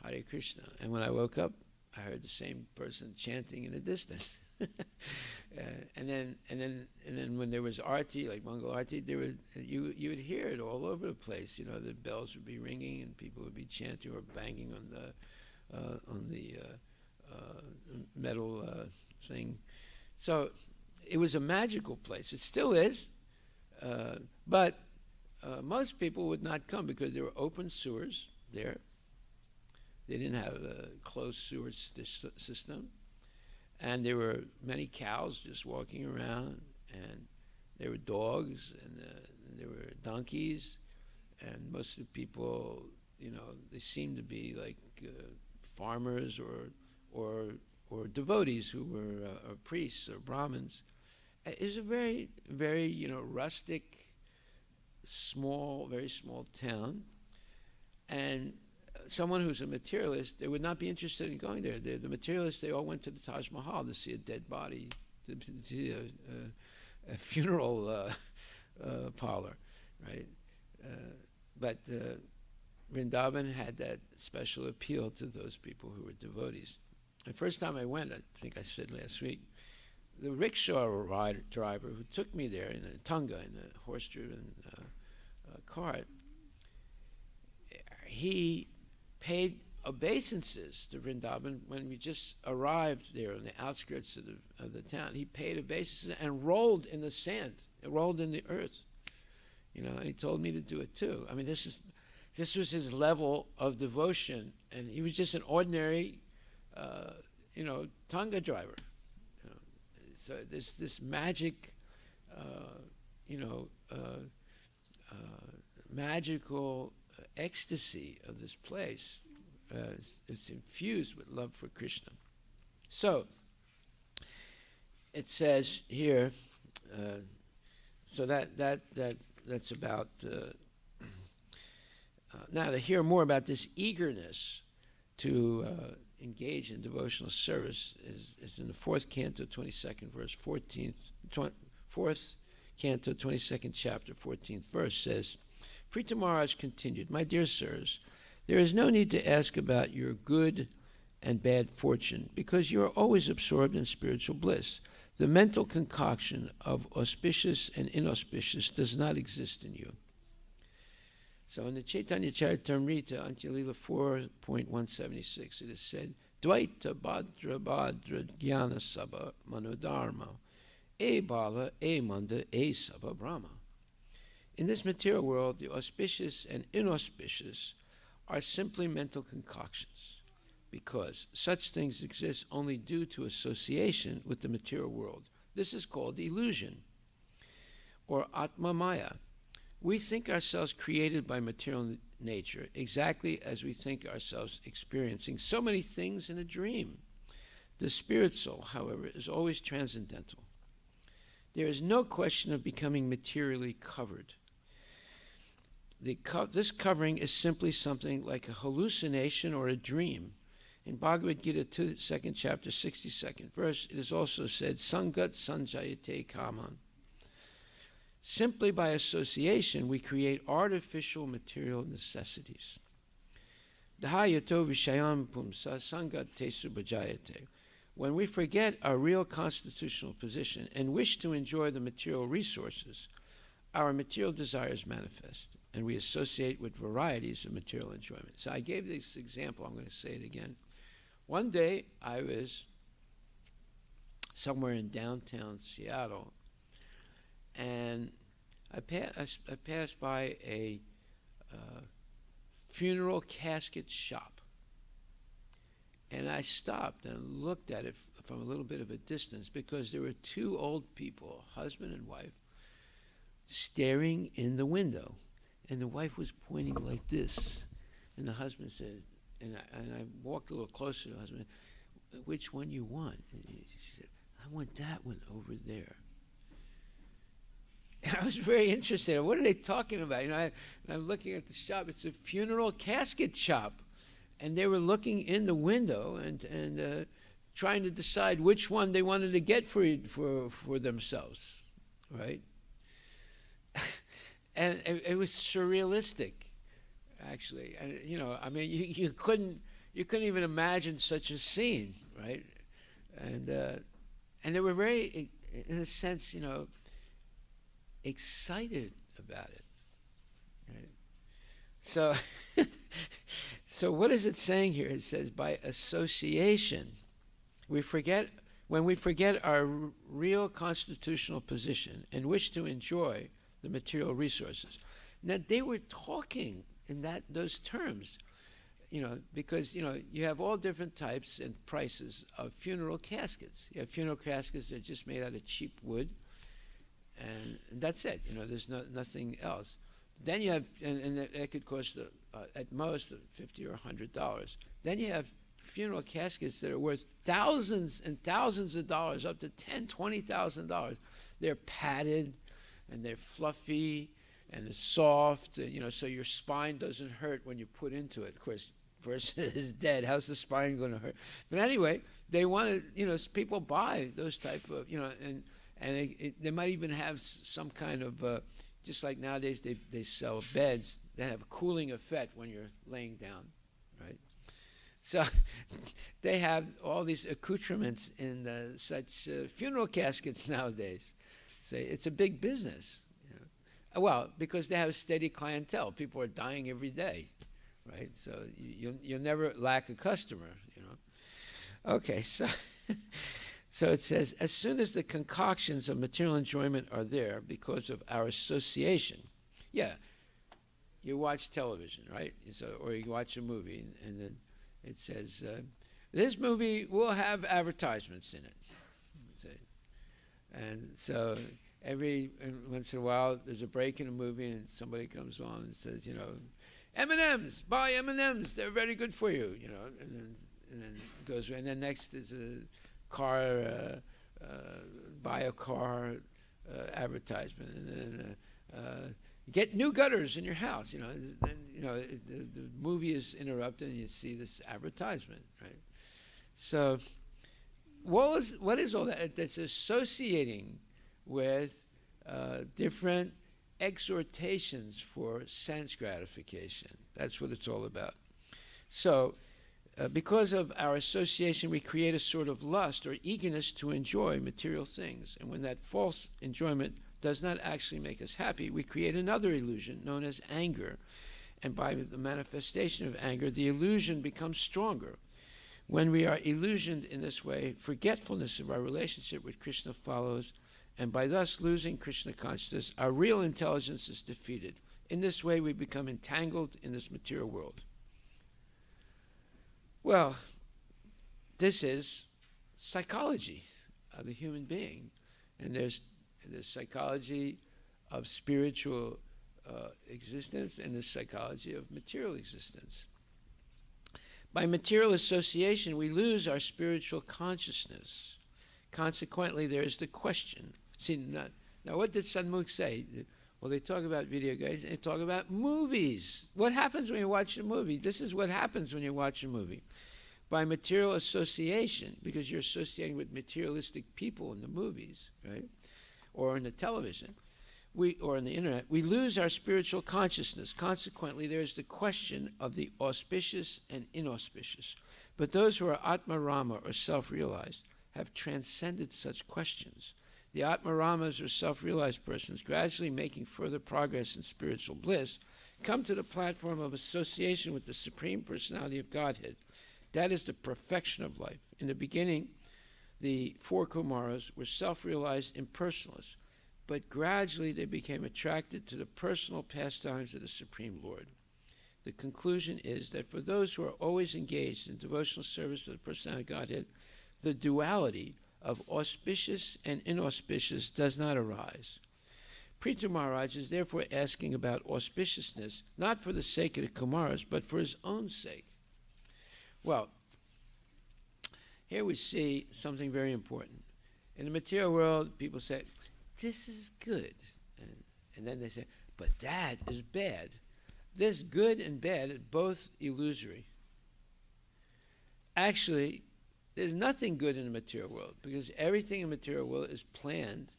Hare Krishna. And when I woke up, I heard the same person chanting in the distance. And then when there was arti, like Mangal arti, you would hear it all over the place. The bells would be ringing and people would be chanting or banging on the metal thing. So it was a magical place. It still is, but most people would not come because there were open sewers there. They didn't have a closed sewer system. And there were many cows just walking around, and there were dogs, and there were donkeys, and most of the people, they seemed to be like farmers or devotees who were priests or Brahmins. It was a very, very, rustic, very small town, and someone who's a materialist, they would not be interested in going there. The materialists, they all went to the Taj Mahal to see a dead body, to see a funeral parlor, right? But Vrindavan had that special appeal to those people who were devotees. The first time I went, I think I said last week, the rickshaw driver who took me there in a tunga, in a horse-driven cart, he paid obeisances to Vrindavan when we just arrived there on the outskirts of the town. He paid obeisances and rolled in the sand, rolled in the earth, and he told me to do it too. I mean, this was his level of devotion, and he was just an ordinary, tunga driver. So there's this magic, magical ecstasy of this place. It's infused with love for Krishna. So it says here. So that's about. Now to hear more about this eagerness to engage in devotional service is in the 4th canto, 22nd verse, 4th canto, 22nd chapter, 14th verse says, Prita Maharaj continued, My dear sirs, there is no need to ask about your good and bad fortune because you are always absorbed in spiritual bliss. The mental concoction of auspicious and inauspicious does not exist in you. So in the Chaitanya Charitamrita, Antya-lila 4.176, it is said, Dvaita Bhadra Bhadra Jnana Sabha Manodharma E Bala E Manda E Sabha Brahma. In this material world, the auspicious and inauspicious are simply mental concoctions, because such things exist only due to association with the material world. This is called illusion, or Atma Maya. We think ourselves created by material nature, exactly as we think ourselves experiencing so many things in a dream. The spirit soul, however, is always transcendental. There is no question of becoming materially covered. This covering is simply something like a hallucination or a dream. In Bhagavad Gita 2nd chapter, 62nd verse, it is also said, Sangat sanjayate kaman. Simply by association, we create artificial material necessities. Dhayato vishayam pumsa sangat tesu bhajayate. When we forget our real constitutional position and wish to enjoy the material resources, our material desires manifest, and we associate with varieties of material enjoyment. So I gave this example, I'm going to say it again. One day I was somewhere in downtown Seattle, and I passed by a funeral casket shop. And I stopped and looked at it from a little bit of a distance because there were two old people, husband and wife, staring in the window. And the wife was pointing like this. And the husband said, and I walked a little closer to the husband, which one you want? And she said, I want that one over there. And I was very interested. What are they talking about? I'm looking at the shop. It's a funeral casket shop. And they were looking in the window and trying to decide which one they wanted to get for themselves, right? And it was surrealistic, actually. And you couldn't even imagine such a scene, right? And they were very, in a sense, excited about it, right? So. So what is it saying here? It says, by association, when we forget our real constitutional position and wish to enjoy the material resources. Now, they were talking in those terms, because, you have all different types and prices of funeral caskets. You have funeral caskets that are just made out of cheap wood, and that's it. There's nothing else. Then you have, and that could cost at most $50 or $100. Then you have funeral caskets that are worth thousands and thousands of dollars, up to $10,000, $20,000. They're padded and they're fluffy and they're soft, so your spine doesn't hurt when you put into it. Of course, the person is dead. How's the spine going to hurt? But anyway, they want to, people buy those type of, and they might even have some kind of. Just like nowadays they sell beds that have a cooling effect when you're laying down, right? So they have all these accoutrements in such funeral caskets nowadays. So it's a big business. Well, because they have a steady clientele. People are dying every day, right? So you'll never lack a customer, Okay, so... So it says, as soon as the concoctions of material enjoyment are there because of our association, you watch television, right? Or you watch a movie, and then it says, this movie will have advertisements in it. And so every once in a while, there's a break in a movie, and somebody comes on and says, M&Ms, buy M&Ms, they're very good for you, and then it goes, and then next is a buy a car advertisement, and then get new gutters in your house. Then the movie is interrupted, and you see this advertisement, right? So, what is all that? That's associating with different exhortations for sense gratification. That's what it's all about. So. Because of our association, we create a sort of lust or eagerness to enjoy material things. And when that false enjoyment does not actually make us happy, we create another illusion known as anger. And by the manifestation of anger, the illusion becomes stronger. When we are illusioned in this way, forgetfulness of our relationship with Krishna follows, and by thus losing Krishna consciousness, our real intelligence is defeated. In this way, we become entangled in this material world. Well, this is psychology of the human being. And there's psychology of spiritual existence and the psychology of material existence. By material association, we lose our spiritual consciousness. Consequently, there's the question. See, now what did Sanmukh say? Well, they talk about video games, and they talk about movies. What happens when you watch a movie? This is what happens when you watch a movie. By material association, because you're associating with materialistic people in the movies, right? Or in the television, or on the internet, we lose our spiritual consciousness. Consequently, there's the question of the auspicious and inauspicious. But those who are Atma-Rama, or self-realized, have transcended such questions. The Atma-Ramas, or self-realized persons, gradually making further progress in spiritual bliss, come to the platform of association with the Supreme Personality of Godhead. That is the perfection of life. In the beginning, the four Kumaras were self-realized impersonalists, but gradually they became attracted to the personal pastimes of the Supreme Lord. The conclusion is that for those who are always engaged in devotional service to the Personality of Godhead, the duality of auspicious and inauspicious does not arise. Prithu Maharaj is therefore asking about auspiciousness, not for the sake of the Kumaras, but for his own sake. Well, here we see something very important. In the material world, people say, this is good. And then they say, but that is bad. This good and bad is both illusory. Actually, there's nothing good in the material world, because everything in the material world is planned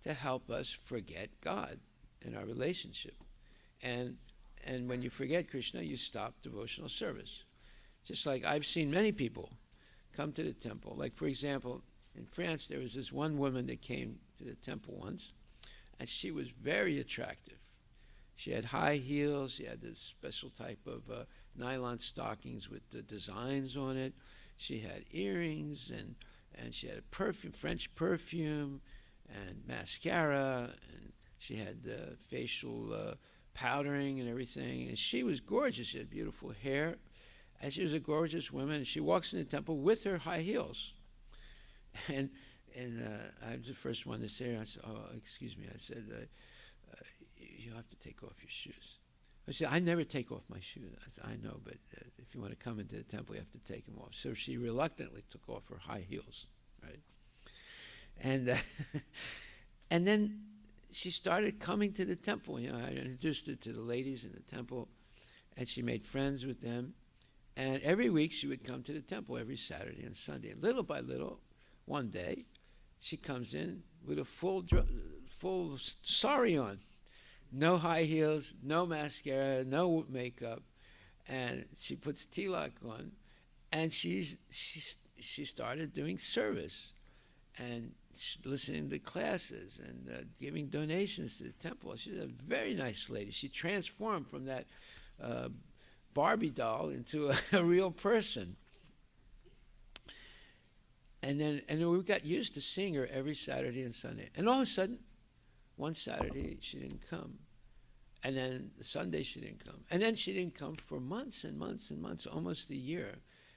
to help us forget God and our relationship. And when you forget Krishna, you stop devotional service. Just like I've seen many people come to the temple. Like, for example, in France, there was this one woman that came to the temple once, and she was very attractive. She had high heels. She had this special type of nylon stockings with the designs on it. She had earrings, and she had a perfume, French perfume, and mascara, and she had facial powdering and everything. And she was gorgeous. She had beautiful hair, and she was a gorgeous woman. And she walks in the temple with her high heels. And I was the first one to say, I said, oh, excuse me. I said, you have to take off your shoes. I said, I never take off my shoes. I said, I know, but if you want to come into the temple, you have to take them off. So she reluctantly took off her high heels, right? And and then she started coming to the temple. You know, I introduced her to the ladies in the temple, and she made friends with them. And every week she would come to the temple every Saturday and Sunday. And little by little, one day, she comes in with a full sari on. No high heels, no mascara, no makeup, and she puts tilak on, and she started doing service, and listening to classes, and giving donations to the temple. She's a very nice lady. She transformed from that Barbie doll into a real person. And then we got used to seeing her every Saturday and Sunday. And all of a sudden, one Saturday she didn't come. And then Sunday she didn't come. And then she didn't come for months and months and months, almost a year.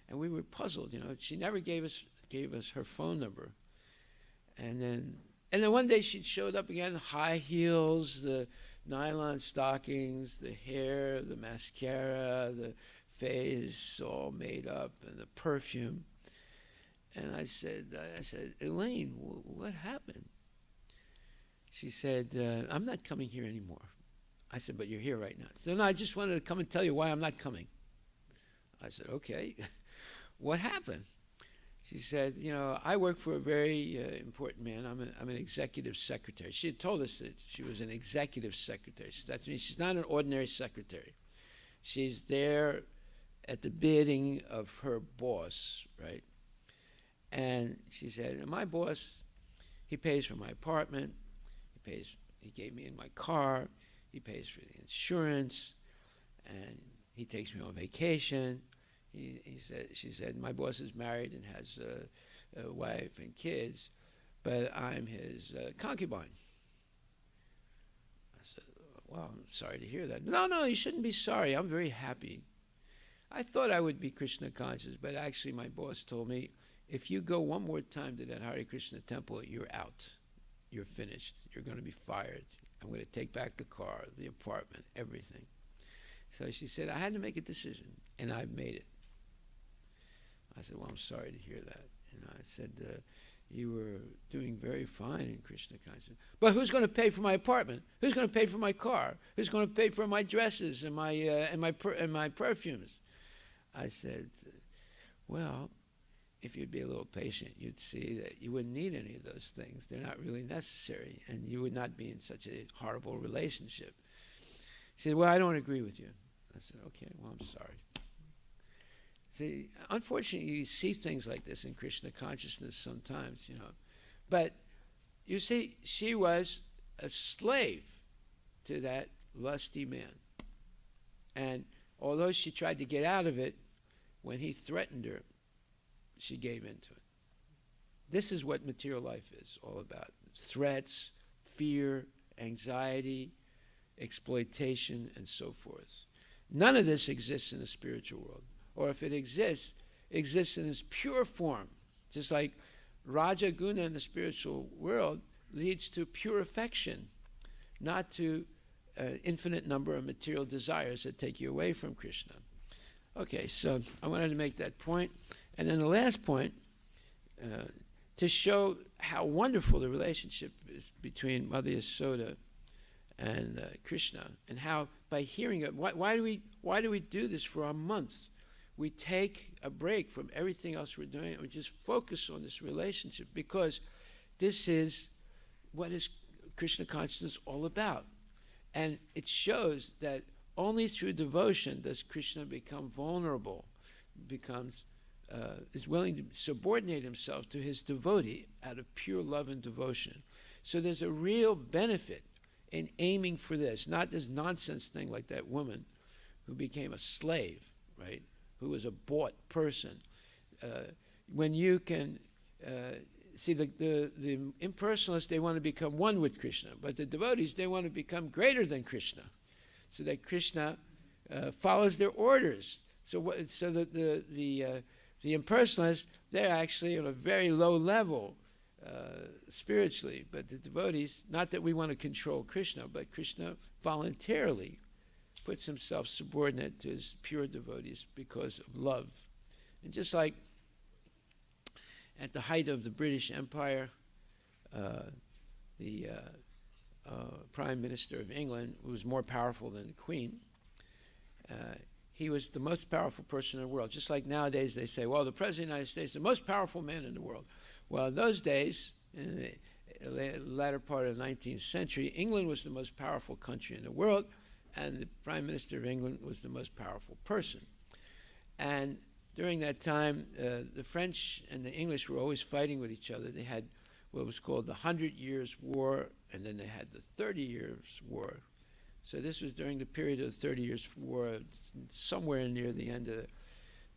And we were puzzled, you know. She never gave us her phone number. And then one day she showed up again, high heels, the nylon stockings, the hair, the mascara, the face all made up, and the perfume. And I said, Elaine, what happened? She said, I'm not coming here anymore. I said, but you're here right now. She said, no, I just wanted to come and tell you why I'm not coming. I said, okay. What happened? She said, you know, I work for a very important man. I'm an executive secretary. She had told us that she was an executive secretary. So that means she's not an ordinary secretary. She's there at the bidding of her boss, right? And she said, my boss, he pays for my apartment. He gave me in my car. He pays for the insurance, and he takes me on vacation. She said, my boss is married and has a wife and kids, but I'm his concubine. I said, well, I'm sorry to hear that. No, you shouldn't be sorry. I'm very happy. I thought I would be Krishna conscious, but actually my boss told me, if you go one more time to that Hare Krishna temple, you're out. you're finished. You're going to be fired. I'm going to take back the car, the apartment, everything. So she said, I had to make a decision, and I've made it. I said, well, I'm sorry to hear that. And I said, you were doing very fine in Krishna consciousness. But who's going to pay for my apartment? Who's going to pay for my car? Who's going to pay for my dresses and my perfumes? I said, well, if you'd be a little patient, you'd see that you wouldn't need any of those things. They're not really necessary, and you would not be in such a horrible relationship. She said, well, I don't agree with you. I said, okay, well, I'm sorry. See, unfortunately, you see things like this in Krishna consciousness sometimes, But you see, she was a slave to that lusty man. And although she tried to get out of it, when he threatened her, she gave into it. This is what material life is all about. Threats, fear, anxiety, exploitation, and so forth. None of this exists in the spiritual world. Or if it exists in its pure form. Just like Raja Guna in the spiritual world leads to pure affection, not to an infinite number of material desires that take you away from Krishna. Okay, so I wanted to make that point. And then the last point, to show how wonderful the relationship is between Mother Yasoda and Krishna, and how by hearing it, why do we do this for a month? We take a break from everything else we're doing and we just focus on this relationship, because this is what is Krishna consciousness all about. And it shows that only through devotion does Krishna become vulnerable, is willing to subordinate himself to his devotee out of pure love and devotion. So there's a real benefit in aiming for this, not this nonsense thing like that woman who became a slave, right? Who was a bought person. When you can see the impersonalists, they want to become one with Krishna, but the devotees, they want to become greater than Krishna, so that Krishna follows their orders. So that the impersonalists, they're actually on a very low level spiritually, but the devotees, not that we want to control Krishna, but Krishna voluntarily puts himself subordinate to his pure devotees because of love. And just like at the height of the British Empire, the Prime Minister of England, who was more powerful than the Queen, he was the most powerful person in the world. Just like nowadays they say, well, the President of the United States is the most powerful man in the world. Well, in those days, in the latter part of the 19th century, England was the most powerful country in the world, and the Prime Minister of England was the most powerful person. And during that time, the French and the English were always fighting with each other. They had what was called the 100 Years' War, and then they had the 30 Years' War. So this was during the period of the 30 Years' War, somewhere near the end of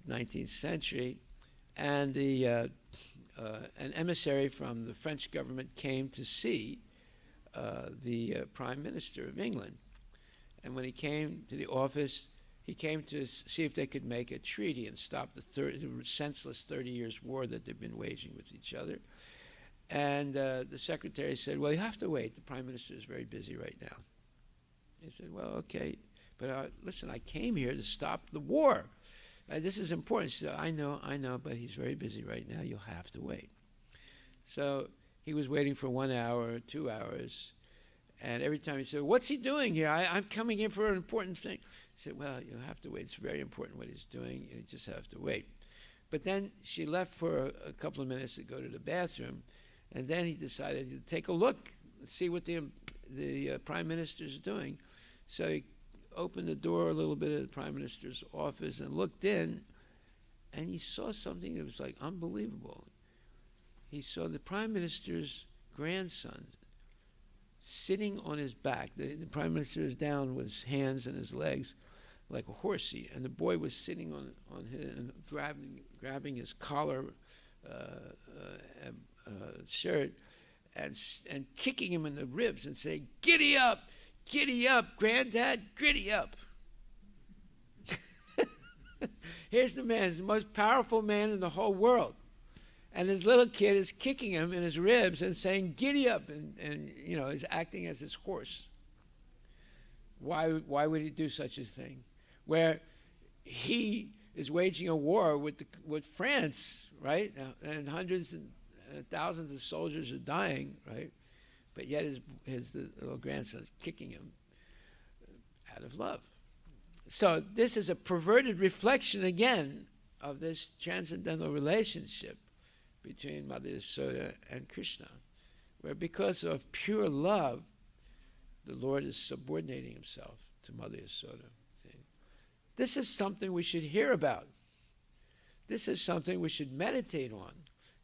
the 19th century. And an emissary from the French government came to see the Prime Minister of England. And when he came to the office, he came to see if they could make a treaty and stop the senseless 30 Years' War that they've been waging with each other. And the secretary said, well, you have to wait. The Prime Minister is very busy right now. He said, well, okay, but listen, I came here to stop the war. This is important. She said, I know, but he's very busy right now. You'll have to wait. So he was waiting for 1 hour, 2 hours. And every time he said, what's he doing here? I'm coming here for an important thing. He said, well, you'll have to wait. It's very important what he's doing. You just have to wait. But then she left for a couple of minutes to go to the bathroom. And then he decided to take a look, see what the Prime Minister's doing. So he opened the door a little bit of the Prime Minister's office and looked in. And he saw something that was like unbelievable. He saw the Prime Minister's grandson sitting on his back. The Prime Minister is down with his hands and his legs like a horsey, and the boy was sitting on his and grabbing his collar shirt and kicking him in the ribs and saying, giddy up, Granddad, giddy up. Here's the man, he's the most powerful man in the whole world. And this little kid is kicking him in his ribs and saying, "Giddy up," and is acting as his horse. Why would he do such a thing? Where he is waging a war with France, right? And hundreds and thousands of soldiers are dying, right? But yet the little grandson is kicking him out of love. So this is a perverted reflection again of this transcendental relationship between Mother Yasoda and Krishna, where because of pure love, the Lord is subordinating himself to Mother Yasoda. See? This is something we should hear about. This is something we should meditate on.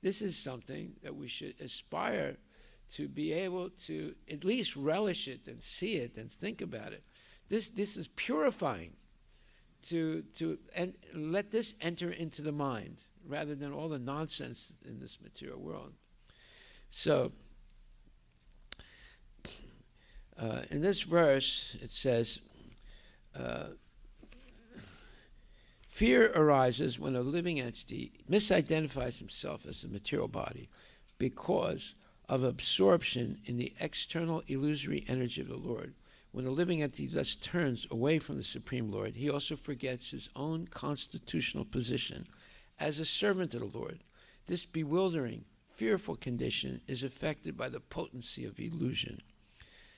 This is something that we should aspire to be able to at least relish it and see it and think about it. This is purifying to and let this enter into the mind rather than all the nonsense in this material world. So, in this verse, it says, fear arises when a living entity misidentifies himself as the material body because of absorption in the external illusory energy of the Lord. When a living entity thus turns away from the Supreme Lord, he also forgets his own constitutional position as a servant of the Lord. This bewildering, fearful condition is affected by the potency of illusion,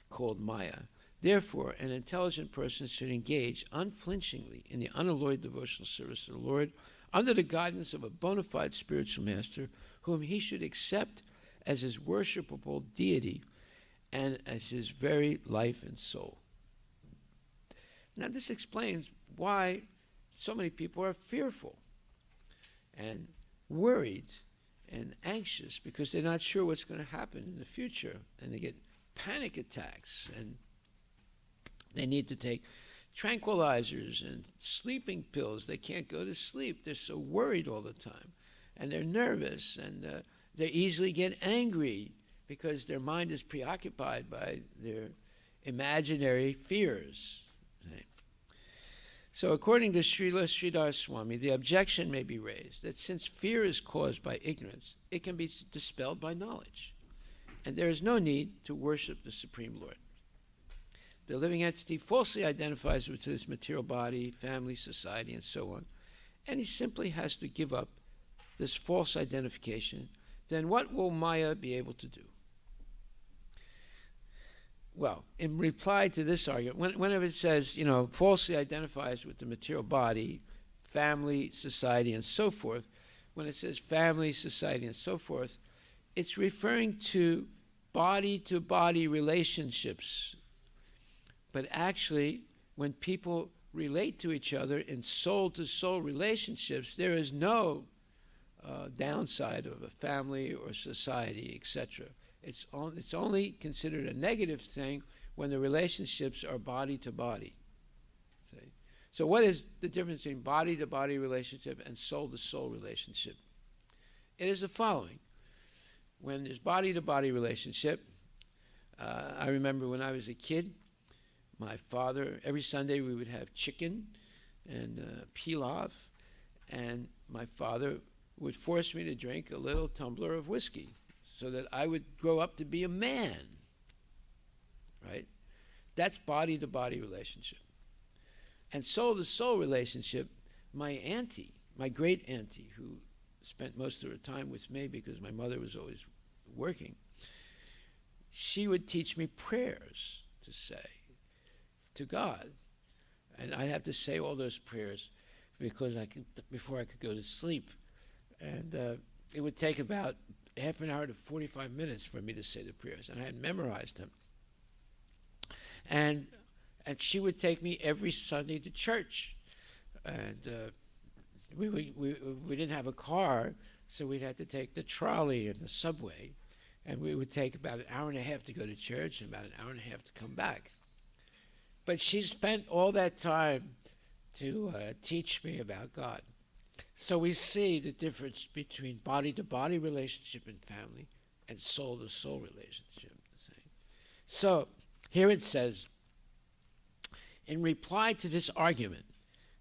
called Maya. Therefore, an intelligent person should engage unflinchingly in the unalloyed devotional service of the Lord under the guidance of a bona fide spiritual master whom he should accept as his worshipable deity and as his very life and soul. Now this explains why so many people are fearful and worried and anxious because they're not sure what's going to happen in the future, and they get panic attacks, and they need to take tranquilizers and sleeping pills. They can't go to sleep. They're so worried all the time, and they're nervous, and they easily get angry because their mind is preoccupied by their imaginary fears. Right? So according to Srila Sridhar Swami, the objection may be raised that since fear is caused by ignorance, it can be dispelled by knowledge, and there is no need to worship the Supreme Lord. The living entity falsely identifies with his material body, family, society, and so on, and he simply has to give up this false identification. Then what will Maya be able to do? Well, in reply to this argument, whenever it says, falsely identifies with the material body, family, society, and so forth, when it says family, society, and so forth, it's referring to body-to-body relationships. But actually, when people relate to each other in soul-to-soul relationships, there is no downside of a family or society, etc. It's only considered a negative thing when the relationships are body-to-body. See? So what is the difference between body-to-body relationship and soul-to-soul relationship? It is the following. When there's body-to-body relationship, I remember when I was a kid, my father, every Sunday we would have chicken and pilaf, and my father would force me to drink a little tumbler of whiskey so that I would grow up to be a man, right? That's body-to-body relationship. And soul-to-soul relationship, my auntie, my great auntie, who spent most of her time with me because my mother was always working, she would teach me prayers to say to God. And I'd have to say all those prayers before I could go to sleep. And it would take about half an hour to 45 minutes for me to say the prayers, and I had memorized them. And she would take me every Sunday to church, and we didn't have a car, so we'd have to take the trolley and the subway, and we would take about an hour and a half to go to church and about an hour and a half to come back. But she spent all that time to teach me about God. So we see the difference between body-to-body relationship in family and soul-to-soul relationship. So here it says, in reply to this argument,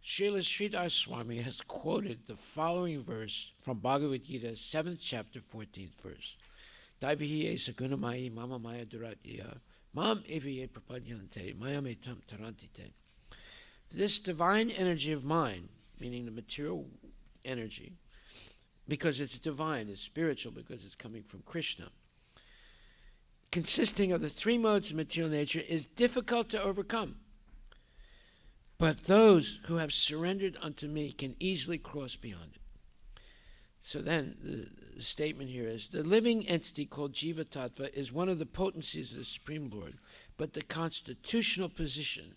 Srila Sridhar Swami has quoted the following verse from Bhagavad Gita, 7th chapter, 14th verse. Daivihiye sagunamayi mama maya duratya mam eviye prapadyante mayam etam tarantite. This divine energy of mine, meaning the material energy, because it's divine, it's spiritual, because it's coming from Krishna, consisting of the three modes of material nature, is difficult to overcome. But those who have surrendered unto me can easily cross beyond it. So then, the statement here is, the living entity called Jiva Tattva is one of the potencies of the Supreme Lord, but the constitutional position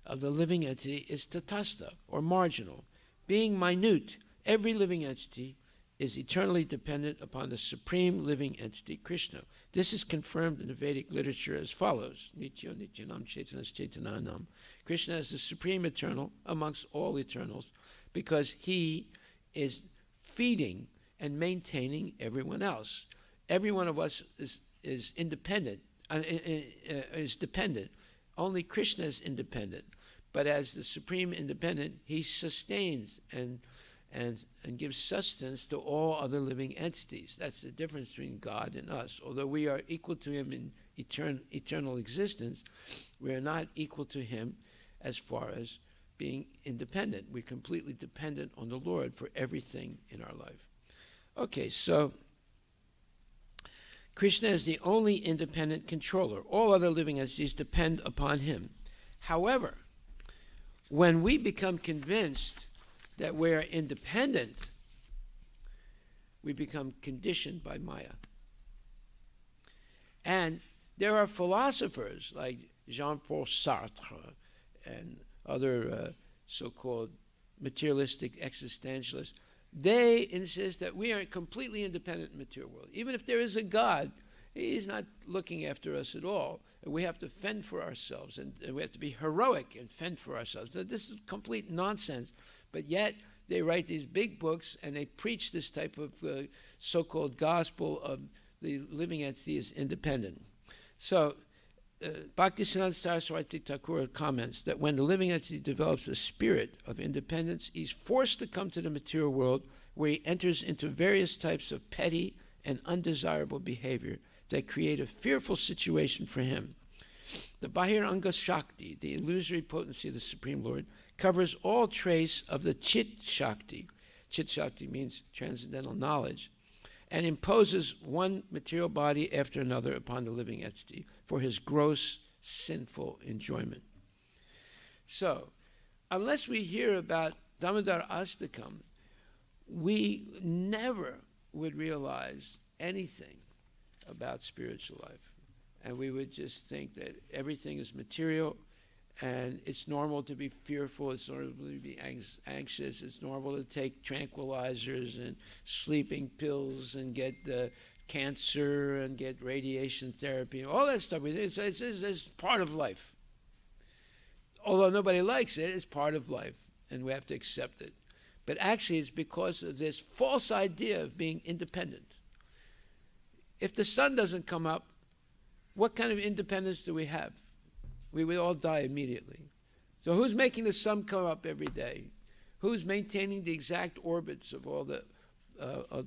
of the living entity is tatastha, or marginal. Being minute, every living entity is eternally dependent upon the supreme living entity, Krishna. This is confirmed in the Vedic literature as follows. Nityo nityanam chaitanas chaitananam. Krishna is the supreme eternal amongst all eternals because he is feeding and maintaining everyone else. Every one of us is independent, is dependent. Only Krishna is independent. But as the supreme independent, he sustains and gives sustenance to all other living entities. That's the difference between God and us. Although we are equal to him in eternal existence, we are not equal to him as far as being independent. We're completely dependent on the Lord for everything in our life. Okay, so Krishna is the only independent controller. All other living entities depend upon him. However, when we become convinced that we are independent, we become conditioned by Maya. And there are philosophers like Jean-Paul Sartre and other so-called materialistic existentialists. They insist that we are completely independent in the material world. Even if there is a God, he's not looking after us at all. We have to fend for ourselves, and we have to be heroic and fend for ourselves. So this is complete nonsense. But yet, they write these big books, and they preach this type of so-called gospel of the living entity is independent. So, Bhaktisiddhanta Saraswati Thakur comments that when the living entity develops a spirit of independence, he's forced to come to the material world where he enters into various types of petty and undesirable behavior that create a fearful situation for him. The Bahiranga Shakti, the illusory potency of the Supreme Lord, covers all trace of the Chit Shakti. Chit Shakti means transcendental knowledge, and imposes one material body after another upon the living entity for his gross, sinful enjoyment. So, unless we hear about Damodarastakam, we never would realize anything about spiritual life. And we would just think that everything is material, and it's normal to be fearful, it's normal to be anxious, it's normal to take tranquilizers and sleeping pills and get cancer and get radiation therapy, all that stuff. It's part of life. Although nobody likes it, it's part of life, and we have to accept it. But actually, it's because of this false idea of being independent. If the sun doesn't come up, what kind of independence do we have? We would all die immediately. So who's making the sun come up every day? Who's maintaining the exact orbits of all the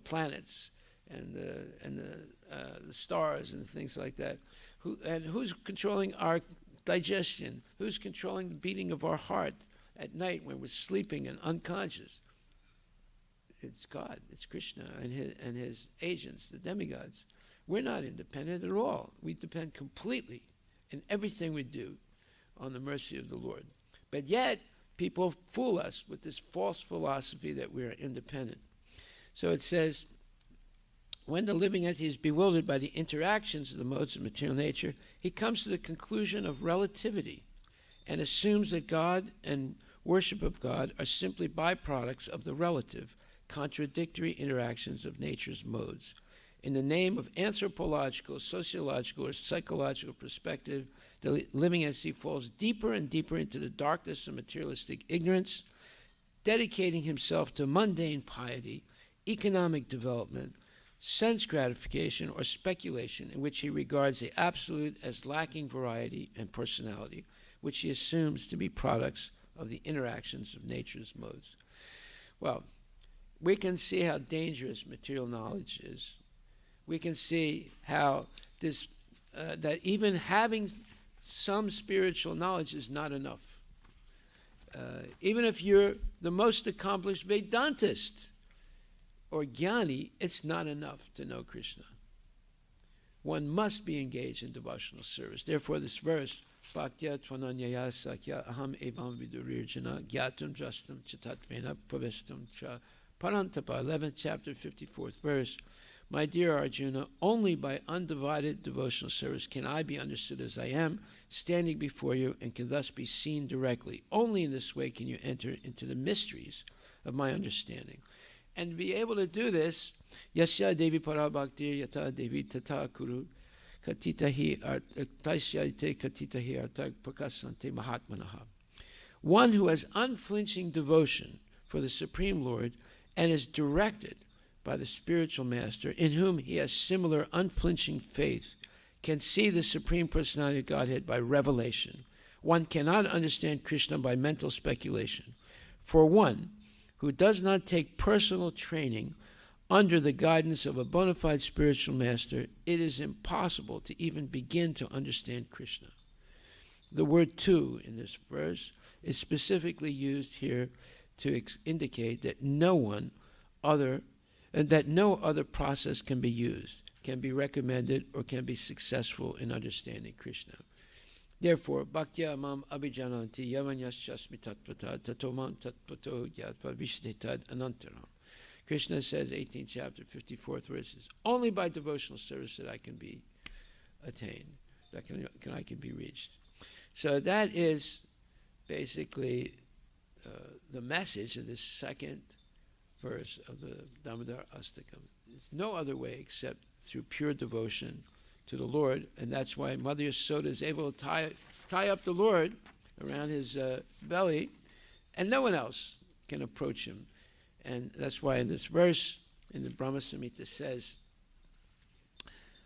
planets and the stars and things like that? Who's controlling our digestion? Who's controlling the beating of our heart at night when we're sleeping and unconscious? It's God. It's Krishna and his agents, the demigods. We're not independent at all. We depend completely in everything we do on the mercy of the Lord. But yet, people fool us with this false philosophy that we are independent. So it says, when the living entity is bewildered by the interactions of the modes of material nature, he comes to the conclusion of relativity and assumes that God and worship of God are simply byproducts of the relative, contradictory interactions of nature's modes. In the name of anthropological, sociological, or psychological perspective, the living entity falls deeper and deeper into the darkness of materialistic ignorance, dedicating himself to mundane piety, economic development, sense gratification, or speculation in which he regards the absolute as lacking variety and personality, which he assumes to be products of the interactions of nature's modes. Well, we can see how dangerous material knowledge is. We can see how this that even having some spiritual knowledge is not enough. Even if you're the most accomplished Vedantist or Jnani, it's not enough to know Krishna. One must be engaged in devotional service. Therefore, this verse, Bhaktya Tvananyaya Sakya Aham Evam Vidurirjana Gyatam Jastam Chitatvena Pavestam Cha Parantapa, 11th chapter, 54th verse. My dear Arjuna, only by undivided devotional service can I be understood as I am, standing before you, and can thus be seen directly. Only in this way can you enter into the mysteries of my understanding. And to be able to do this, Yasya Devi Parabhaktir Yata Devi Tata Kuru Katitahi Taisyaite Katitahi Artak Prakasante Mahatmanaha. One who has unflinching devotion for the Supreme Lord and is directed by the spiritual master, in whom he has similar unflinching faith, can see the Supreme Personality of Godhead by revelation. One cannot understand Krishna by mental speculation. For one who does not take personal training under the guidance of a bona fide spiritual master, it is impossible to even begin to understand Krishna. The word "tu" in this verse is specifically used here to indicate that no other process can be used, can be recommended, or can be successful in understanding Krishna. Therefore, Bhaktya Mam Abhijananti Yavanyaschasmi Tattvata Tatomam Tattvato Yatva Vishdetad Anantaram. Krishna says, 18th chapter, 54th verse, is only by devotional service that I can be attained, that I can be reached. So that is basically the message of this second verse of the Damodarastakam. There's no other way except through pure devotion to the Lord, and that's why Mother Yasoda is able to tie up the Lord around his belly, and no one else can approach him. And that's why in this verse, in the Brahma Samhita says,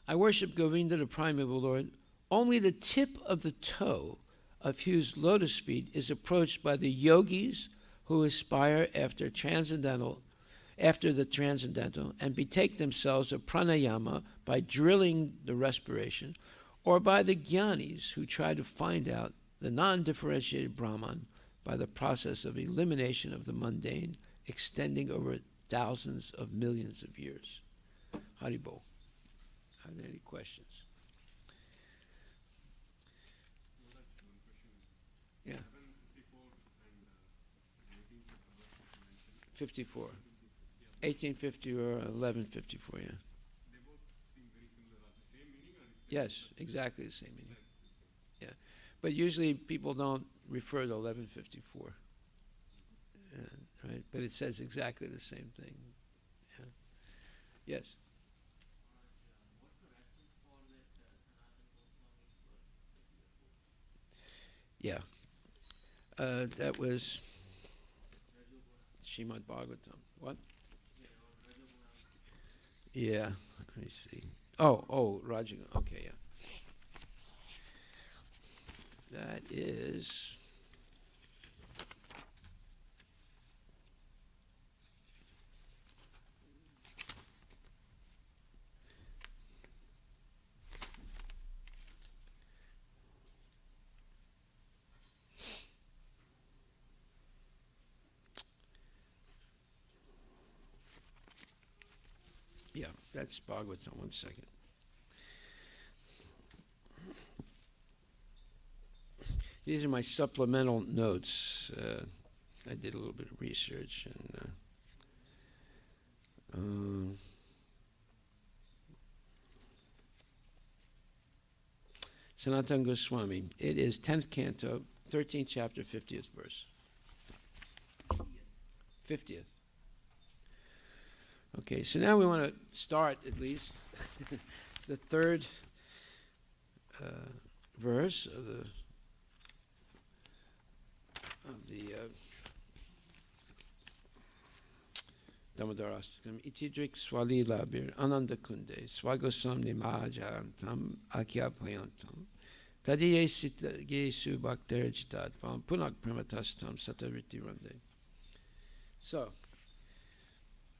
I worship Govinda, the primeval Lord. Only the tip of the toe of whose lotus feet is approached by the yogis who aspire after the transcendental and betake themselves of pranayama by drilling the respiration, or by the jnanis who try to find out the non-differentiated Brahman by the process of elimination of the mundane, extending over thousands of millions of years. Haribol. Are there any questions? Yeah. 54. 1850 or 1154, yeah. They both seem very similar. Are the same meaning or is Yes, exactly the same meaning. Yeah. But usually people don't refer to 1154. Right? But it says exactly the same thing. Yeah. Yes. What's the reference for that Sanatana Goswami verse? Yeah. That was Srimad Bhagavatam. What? Yeah. Let me see. Oh, Raja. Okay, yeah. That is. Yeah, that's Bhagavatam. 1 second. These are my supplemental notes. I did a little bit of research and Sanatana Goswami. It is 10th canto, 13th chapter, 50th verse. 50th. Okay, so now we want to start at least the third verse of the Damodarastakam. Itidrik swali labir ananda kunde swagosam nimaja tam akyapayantam Tadiyesit Yesu Bhakter Chitat Punak Pramatastam Satariti Rande. So,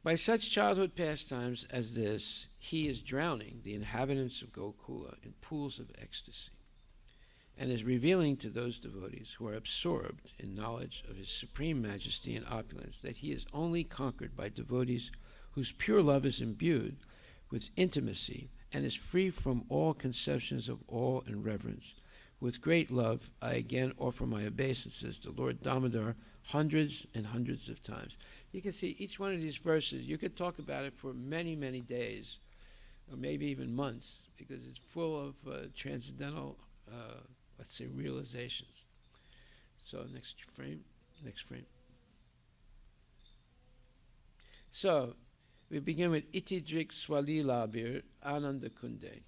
by such childhood pastimes as this, he is drowning the inhabitants of Gokula in pools of ecstasy, and is revealing to those devotees who are absorbed in knowledge of his supreme majesty and opulence that he is only conquered by devotees whose pure love is imbued with intimacy and is free from all conceptions of awe and reverence. With great love, I again offer my obeisances to Lord Damodar hundreds and hundreds of times. You can see each one of these verses, you could talk about it for many, many days, or maybe even months, because it's full of transcendental, let's say, realizations. So next frame. So we begin with Itidrik Swalilabir Ananda Kunde.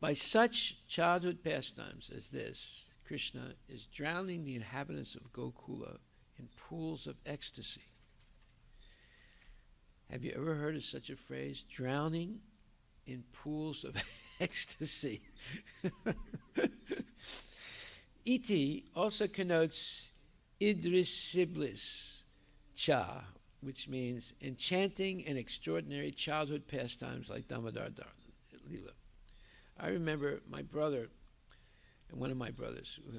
By such childhood pastimes as this, Krishna is drowning the inhabitants of Gokula in pools of ecstasy. Have you ever heard of such a phrase? Drowning in pools of ecstasy. Iti also connotes idrisiblis cha, which means enchanting and extraordinary childhood pastimes like Damodar Lila. I remember my brother, and one of my brothers, who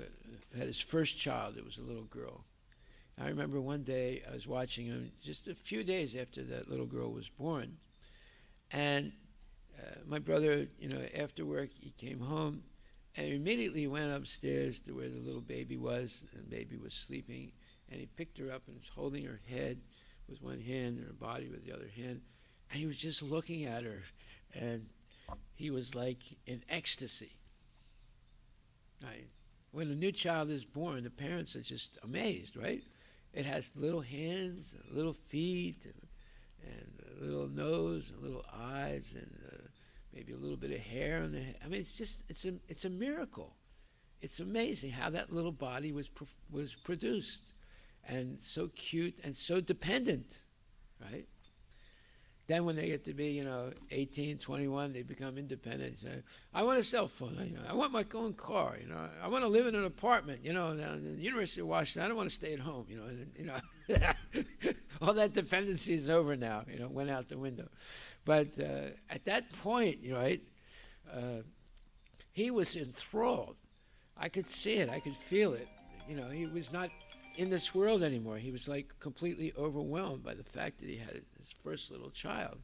had his first child. It was a little girl. I remember one day I was watching him just a few days after that little girl was born, and my brother, after work, he came home and immediately went upstairs to where the little baby was, and the baby was sleeping, and he picked her up and was holding her head with one hand and her body with the other hand, and he was just looking at her, and he was like in ecstasy. Right? When a new child is born, the parents are just amazed, right? It has little hands, and little feet, and a little nose, and little eyes, and maybe a little bit of hair on the head. I mean, it's a miracle. It's amazing how that little body was produced, and so cute and so dependent, right? Then when they get to be, 18, 21, they become independent. Say, I want a cell phone. I want my own car. I want to live in an apartment. Down in the University of Washington. I don't want to stay at home. All that dependency is over now. Went out the window. But at that point, right, he was enthralled. I could see it. I could feel it. He was not in this world anymore. He was like completely overwhelmed by the fact that he had his first little child.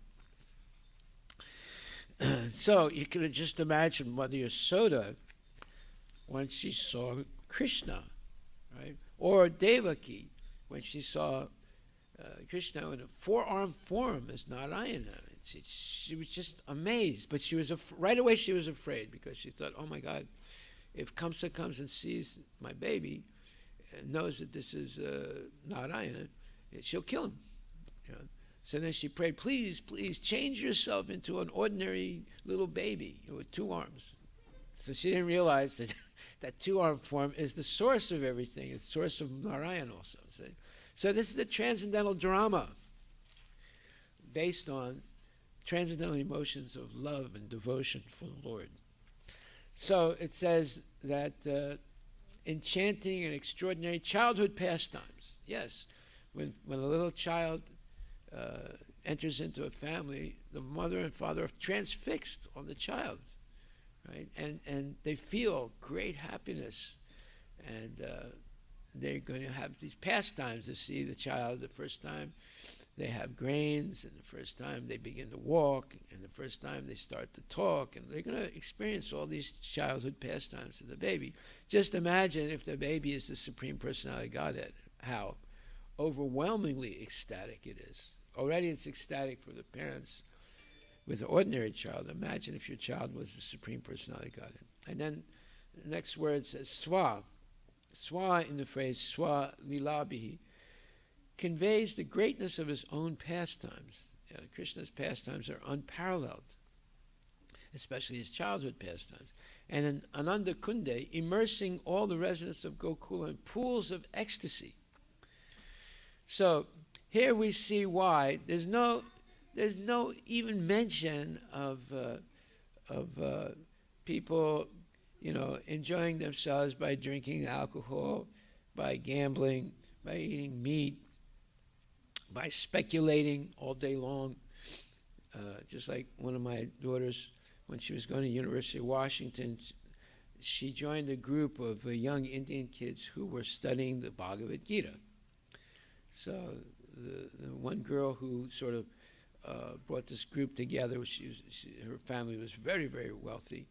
So you could just imagine Mother Yasoda when she saw Krishna, right? Or Devaki when she saw Krishna in a four-armed form as Narayana. She was just amazed, but she was right away she was afraid, because she thought, oh my God, if Kamsa comes and sees my baby, knows that this is Narayana, she'll kill him. So then she prayed, please, please change yourself into an ordinary little baby with two arms. So she didn't realize that that two-arm form is the source of everything. It's the source of Narayan also. So this is a transcendental drama based on transcendental emotions of love and devotion for the Lord. So it says that enchanting and extraordinary childhood pastimes. Yes, when a little child enters into a family, the mother and father are transfixed on the child, right? And they feel great happiness, and they're going to have these pastimes to see the child the first time they have grains, and the first time they begin to walk, and the first time they start to talk, and they're going to experience all these childhood pastimes to the baby. Just imagine if the baby is the Supreme Personality of Godhead, how overwhelmingly ecstatic it is. Already it's ecstatic for the parents with an ordinary child. Imagine if your child was the Supreme Personality of Godhead. And then the next word says swa. Swa in the phrase swa lilabihi conveys the greatness of his own pastimes. Krishna's pastimes are unparalleled, especially his childhood pastimes. And in Ananda Kunde, immersing all the residents of Gokula in pools of ecstasy. So here we see why there's no even mention of people enjoying themselves by drinking alcohol, by gambling, by eating meat, by speculating all day long. Just like one of my daughters, when she was going to University of Washington, she joined a group of young Indian kids who were studying the Bhagavad Gita. So the one girl who sort of brought this group together, her family was very, very wealthy,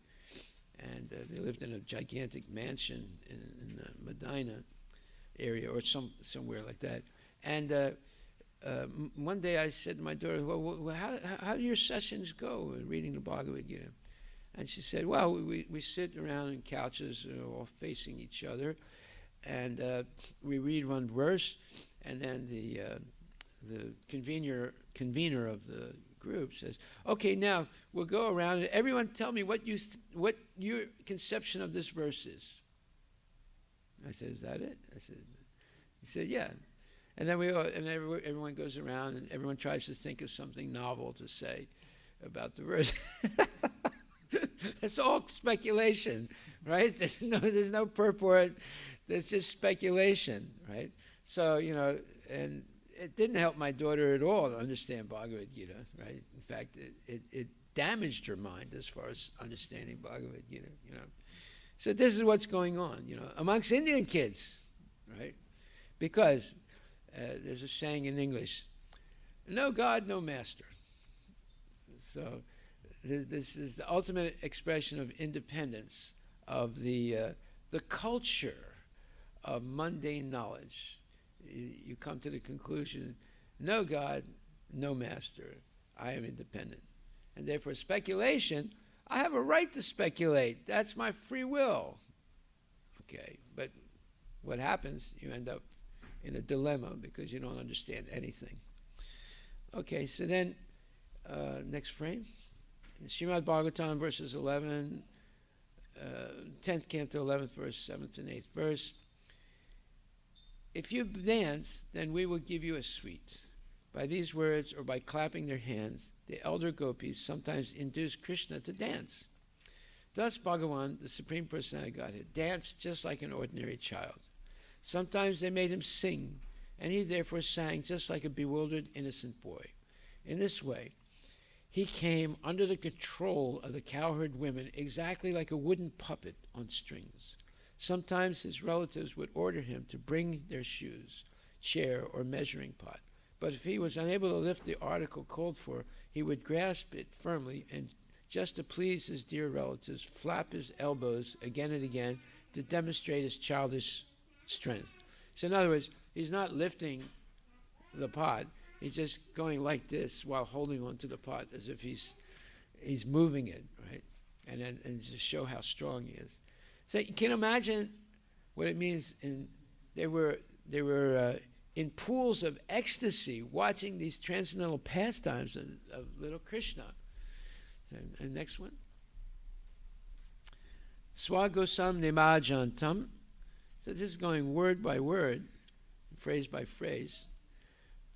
and they lived in a gigantic mansion in the Medina area or somewhere like that. And one day I said to my daughter, well, how do your sessions go reading the Bhagavad Gita? And she said, well, we sit around in couches, all facing each other, and we read one verse, and then the convener of the group says, okay, now we'll go around and everyone tell me what your conception of this verse is. I said, is that it? He said, yeah. And then everyone goes around and everyone tries to think of something novel to say about the verse. It's all speculation, right? There's no purport. There's just speculation, right? So, and it didn't help my daughter at all to understand Bhagavad Gita, right? In fact, it damaged her mind as far as understanding Bhagavad Gita, So this is what's going on, amongst Indian kids, right? Because there's a saying in English, no God, no master. So this is the ultimate expression of independence of the culture of mundane knowledge. You come to the conclusion, no God, no master. I am independent. And therefore speculation, I have a right to speculate. That's my free will. Okay, but what happens, you end up in a dilemma because you don't understand anything. Okay, so then, next frame. Srimad Bhagavatam, verses 11, 10th canto, 11th verse, 7th and 8th verse. If you dance, then we will give you a sweet. By these words, or by clapping their hands, the elder gopis sometimes induce Krishna to dance. Thus, Bhagavan, the Supreme Personality of Godhead, danced just like an ordinary child. Sometimes they made him sing, and he therefore sang just like a bewildered, innocent boy. In this way, he came under the control of the cowherd women exactly like a wooden puppet on strings. Sometimes his relatives would order him to bring their shoes, chair, or measuring pot. But if he was unable to lift the article called for, he would grasp it firmly and, just to please his dear relatives, flap his elbows again and again to demonstrate his childish strength. So in other words, he's not lifting the pot. He's just going like this while holding onto the pot as if he's moving it, right? And to show how strong he is. So you can imagine what it means. They were in pools of ecstasy watching these transcendental pastimes of little Krishna. And next one. Swagosam nimajantam. So this is going word by word, phrase by phrase.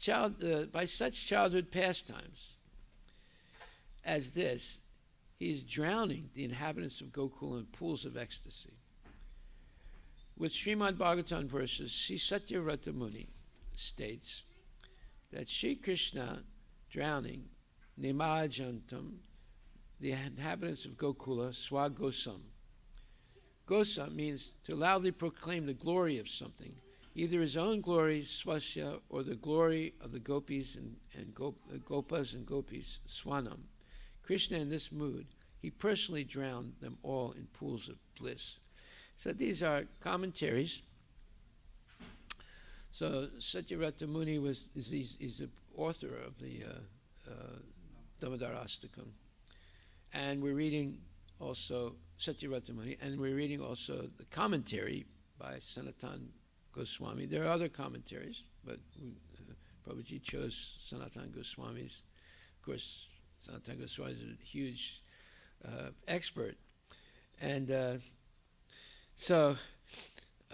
By such childhood pastimes as this, he is drowning the inhabitants of Gokula in pools of ecstasy. With Srimad Bhagavatam verses, Sri Satyvrata Muni states that Sri Krishna drowning Nimajantam, the inhabitants of Gokula, Swagosam. Gosa means to loudly proclaim the glory of something, either his own glory, swasya, or the glory of the gopis and gopas and gopis, swanam. Krishna, in this mood, he personally drowned them all in pools of bliss. So these are commentaries. So Satyavrata Muni is the author of the Damodarastakam. And we're reading also Satyavrata Muni, and we're reading also the commentary by Sanatana Goswami. There are other commentaries, but Prabhuji chose Sanatana Goswami's. Of course, Sanatana Goswami is a huge expert. And so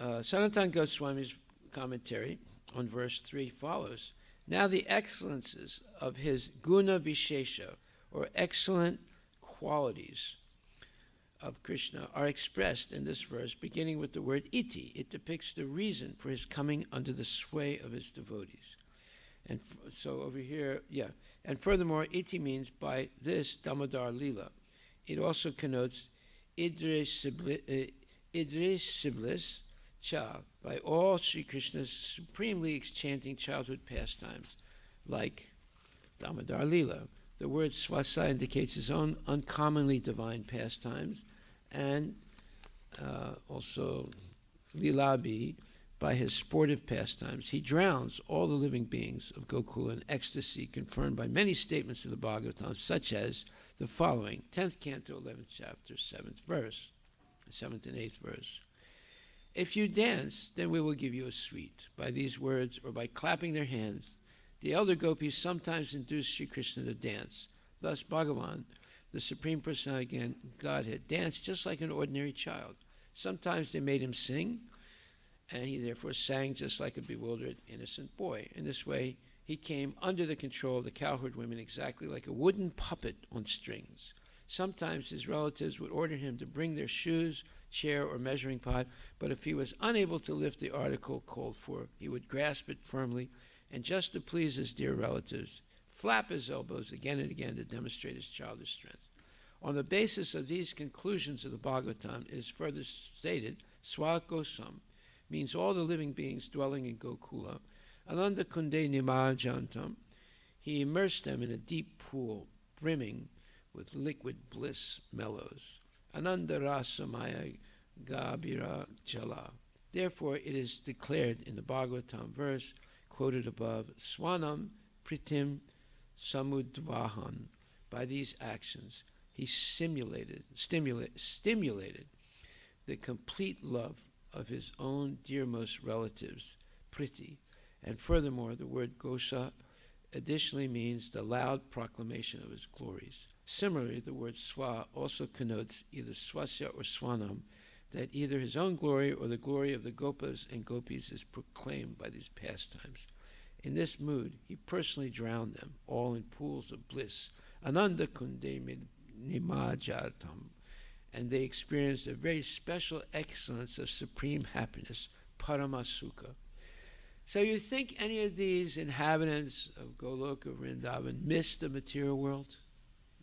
Sanatana Goswami's commentary on verse 3 follows. Now the excellences of his guna vishesha, or excellent qualities, of Krishna are expressed in this verse, beginning with the word iti. It depicts the reason for his coming under the sway of his devotees. And so over here, and furthermore, iti means by this Damodar Lila. It also connotes irasciblis cha, by all Sri Krishna's supremely enchanting childhood pastimes, like Damodar Lila. The word swasa indicates his own uncommonly divine pastimes, and also lilabi, by his sportive pastimes. He drowns all the living beings of Gokula in ecstasy, confirmed by many statements of the Bhagavatam, such as the following, 10th canto, 11th chapter, 7th verse, 7th and 8th verse. If you dance, then we will give you a sweet. By these words, or by clapping their hands, the elder gopis sometimes induce Sri Krishna to dance. Thus, Bhagavan, the Supreme Personality of Godhead, danced just like an ordinary child. Sometimes they made him sing, and he therefore sang just like a bewildered, innocent boy. In this way, he came under the control of the cowherd women exactly like a wooden puppet on strings. Sometimes his relatives would order him to bring their shoes, chair, or measuring pot, but if he was unable to lift the article called for, he would grasp it firmly, and just to please his dear relatives, flap his elbows again and again to demonstrate his childish strength. On the basis of these conclusions of the Bhagavatam, it is further stated, Swagosam means all the living beings dwelling in Gokula. Ananda Kunde Nimajantam, he immersed them in a deep pool brimming with liquid bliss mellows. Ananda Rasamaya Gabira Jala. Therefore, it is declared in the Bhagavatam verse quoted above, Swanam Pritim Samudvahan. By these actions, he stimulated the complete love of his own dearmost relatives, Priti. And furthermore, the word Gosha additionally means the loud proclamation of his glories. Similarly, the word Swa also connotes either Swasya or Swanam, that either his own glory or the glory of the Gopas and Gopis is proclaimed by these pastimes. In this mood, he personally drowned them, all in pools of bliss, Ananda Kunde Nimajatam, and they experienced a very special excellence of supreme happiness, Paramasuka. So you think any of these inhabitants of Goloka Vrindavan miss the material world?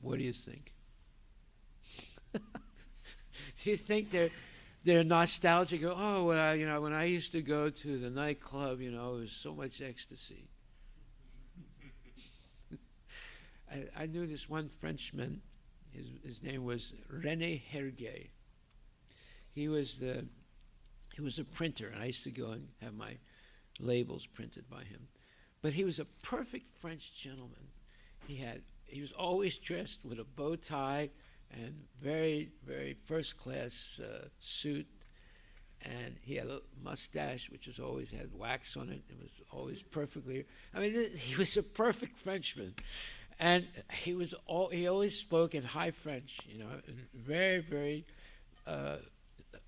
What do you think? Do you think they're nostalgic? Oh, well, when I used to go to the nightclub, it was so much ecstasy. I knew this one Frenchman. His name was René Hergé. He was a printer, and I used to go and have my labels printed by him. But he was a perfect French gentleman. He was always dressed with a bow tie and very, very first-class suit, and he had a mustache which always had wax on it. It was always perfectly. He was a perfect Frenchman, and he always spoke in high French. Very, very.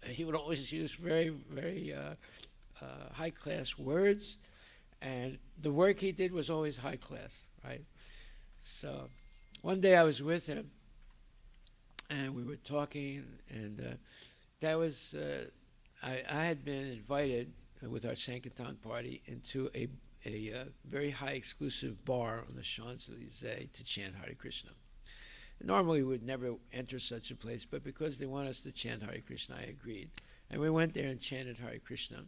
He would always use very, very high-class words, and the work he did was always high class, right? So one day I was with him, and we were talking, and that was, I had been invited with our Sankirtan party into a very high exclusive bar on the Champs-Elysees to chant Hare Krishna. Normally we would never enter such a place, but because they want us to chant Hare Krishna, I agreed. And we went there and chanted Hare Krishna.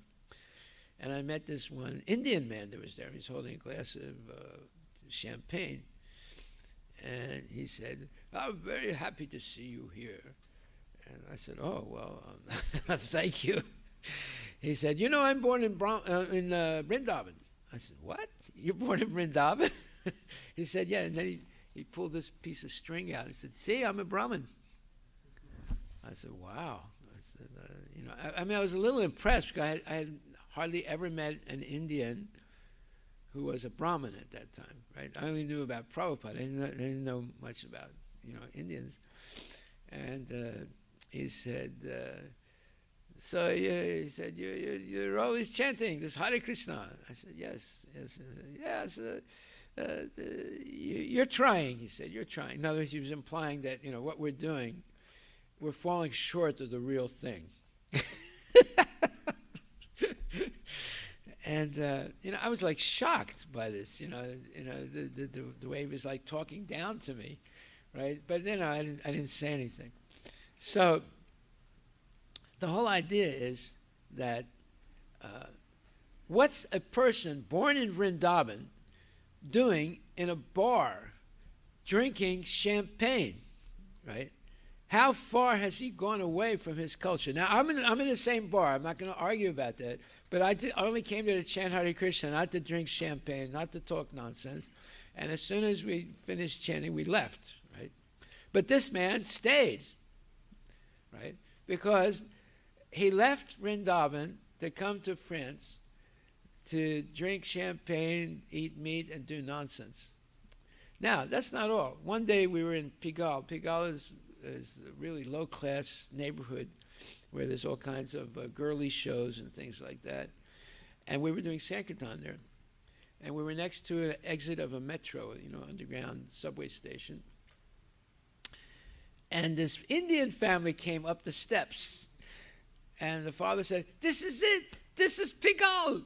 And I met this one Indian man that was there. He was holding a glass of champagne. And he said, I'm very happy to see you here. And I said, oh, well, thank you. He said, I'm born in Vrindavan. I said, what? You're born in Vrindavan? He said, yeah. And then he pulled this piece of string out. He said, see, I'm a Brahmin. I said, wow. I said, I was a little impressed because I had hardly ever met an Indian who was a Brahmin at that time, right? I only knew about Prabhupada. I didn't know much about, Indians. And he said, he said, you're always chanting this Hare Krishna. I said, yes. You're trying, he said, you're trying. In other words, he was implying that, what we're doing, we're falling short of the real thing. And I was like shocked by this. The way he was like talking down to me, right? But I didn't say anything. So the whole idea is that what's a person born in Vrindavan doing in a bar, drinking champagne, right? How far has he gone away from his culture? Now, I'm in the same bar. I'm not going to argue about that. But I only came there to chant Hare Krishna, not to drink champagne, not to talk nonsense. And as soon as we finished chanting, we left, right? But this man stayed, right? Because he left Vrindavan to come to France to drink champagne, eat meat, and do nonsense. Now, that's not all. One day we were in Pigalle. Pigalle is a really low-class neighborhood where there's all kinds of girly shows and things like that. And we were doing Sankirtan there. And we were next to an exit of a metro, underground subway station. And this Indian family came up the steps. And the father said, "This is it. This is Pigalle."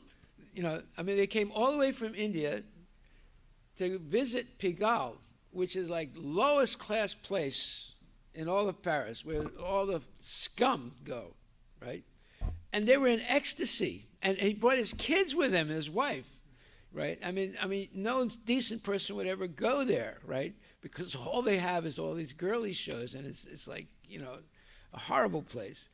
They came all the way from India to visit Pigalle, which is like lowest class place in all of Paris, where all the scum go, right? And they were in ecstasy. And he brought his kids with him, his wife, right? I mean, no decent person would ever go there, right? Because all they have is all these girly shows, and it's like, a horrible place.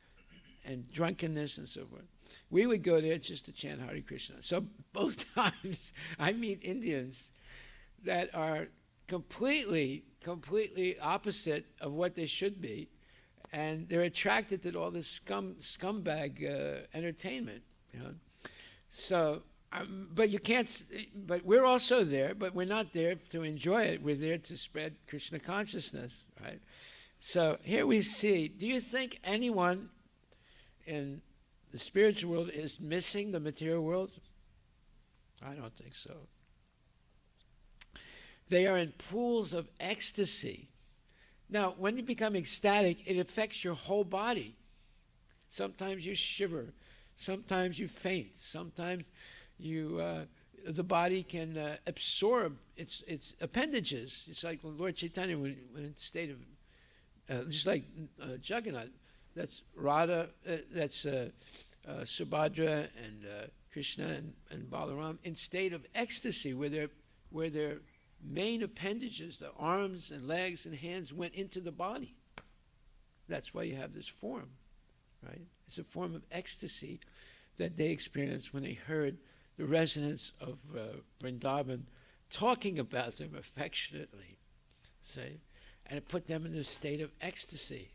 And drunkenness and so forth. We would go there just to chant Hare Krishna. So both times I meet Indians that are completely opposite of what they should be, and they're attracted to all this scumbag entertainment. So, but you can't. But we're also there, but we're not there to enjoy it. We're there to spread Krishna consciousness, right? So here we see. Do you think anyone in the spiritual world is missing the material world? I don't think so. They are in pools of ecstasy. Now, when you become ecstatic, it affects your whole body. Sometimes you shiver. Sometimes you faint. Sometimes the body can absorb its appendages. It's like when Lord Chaitanya, when in state of, just like Jagannath, that's Radha, that's Subhadra and Krishna and Balaram in state of ecstasy, where their main appendages, the arms and legs and hands, went into the body. That's why you have this form, right? It's a form of ecstasy that they experienced when they heard the resonance of Vrindavan talking about them affectionately, see? And it put them in a state of ecstasy.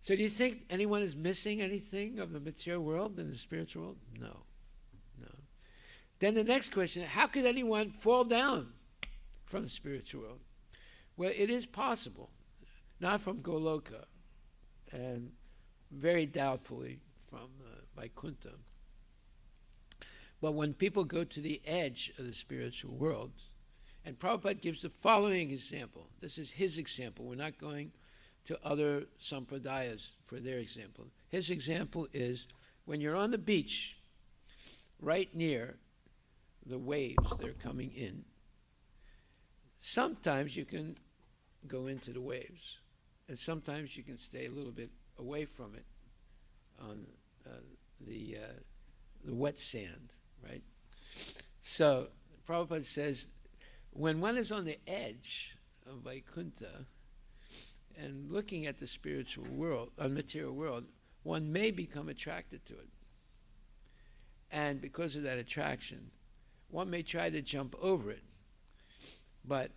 So do you think anyone is missing anything of the material world and the spiritual world? No. Then the next question, how could anyone fall down from the spiritual world? Well, it is possible. Not from Goloka, and very doubtfully from Vaikuntha. But when people go to the edge of the spiritual world, and Prabhupada gives the following example. This is his example. We're not going to other sampradayas for their example. His example is when you're on the beach, right near the waves that are coming in, sometimes you can go into the waves, and sometimes you can stay a little bit away from it on the wet sand, right? So Prabhupada says, when one is on the edge of Vaikuntha and looking at the spiritual world, material world, one may become attracted to it. And because of that attraction, one may try to jump over it, but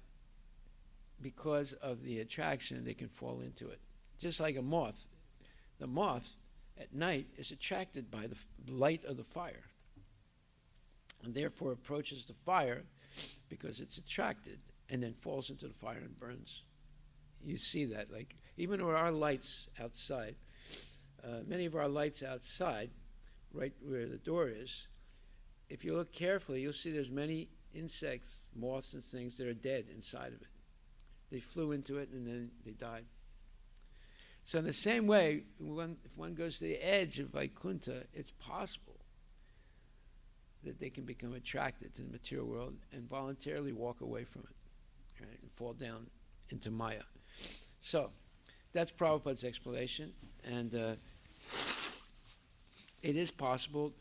because of the attraction, they can fall into it. Just like a moth. The moth at night is attracted by the light of the fire, and therefore approaches the fire because it's attracted, and then falls into the fire and burns. You see that, like even with our lights outside, many of our lights outside, right where the door is, if you look carefully, you'll see there's many insects, moths and things that are dead inside of it. They flew into it and then they died. So in the same way, if one goes to the edge of Vaikuntha, it's possible that they can become attracted to the material world and voluntarily walk away from it, right, and fall down into Maya. So that's Prabhupada's explanation, and it is possible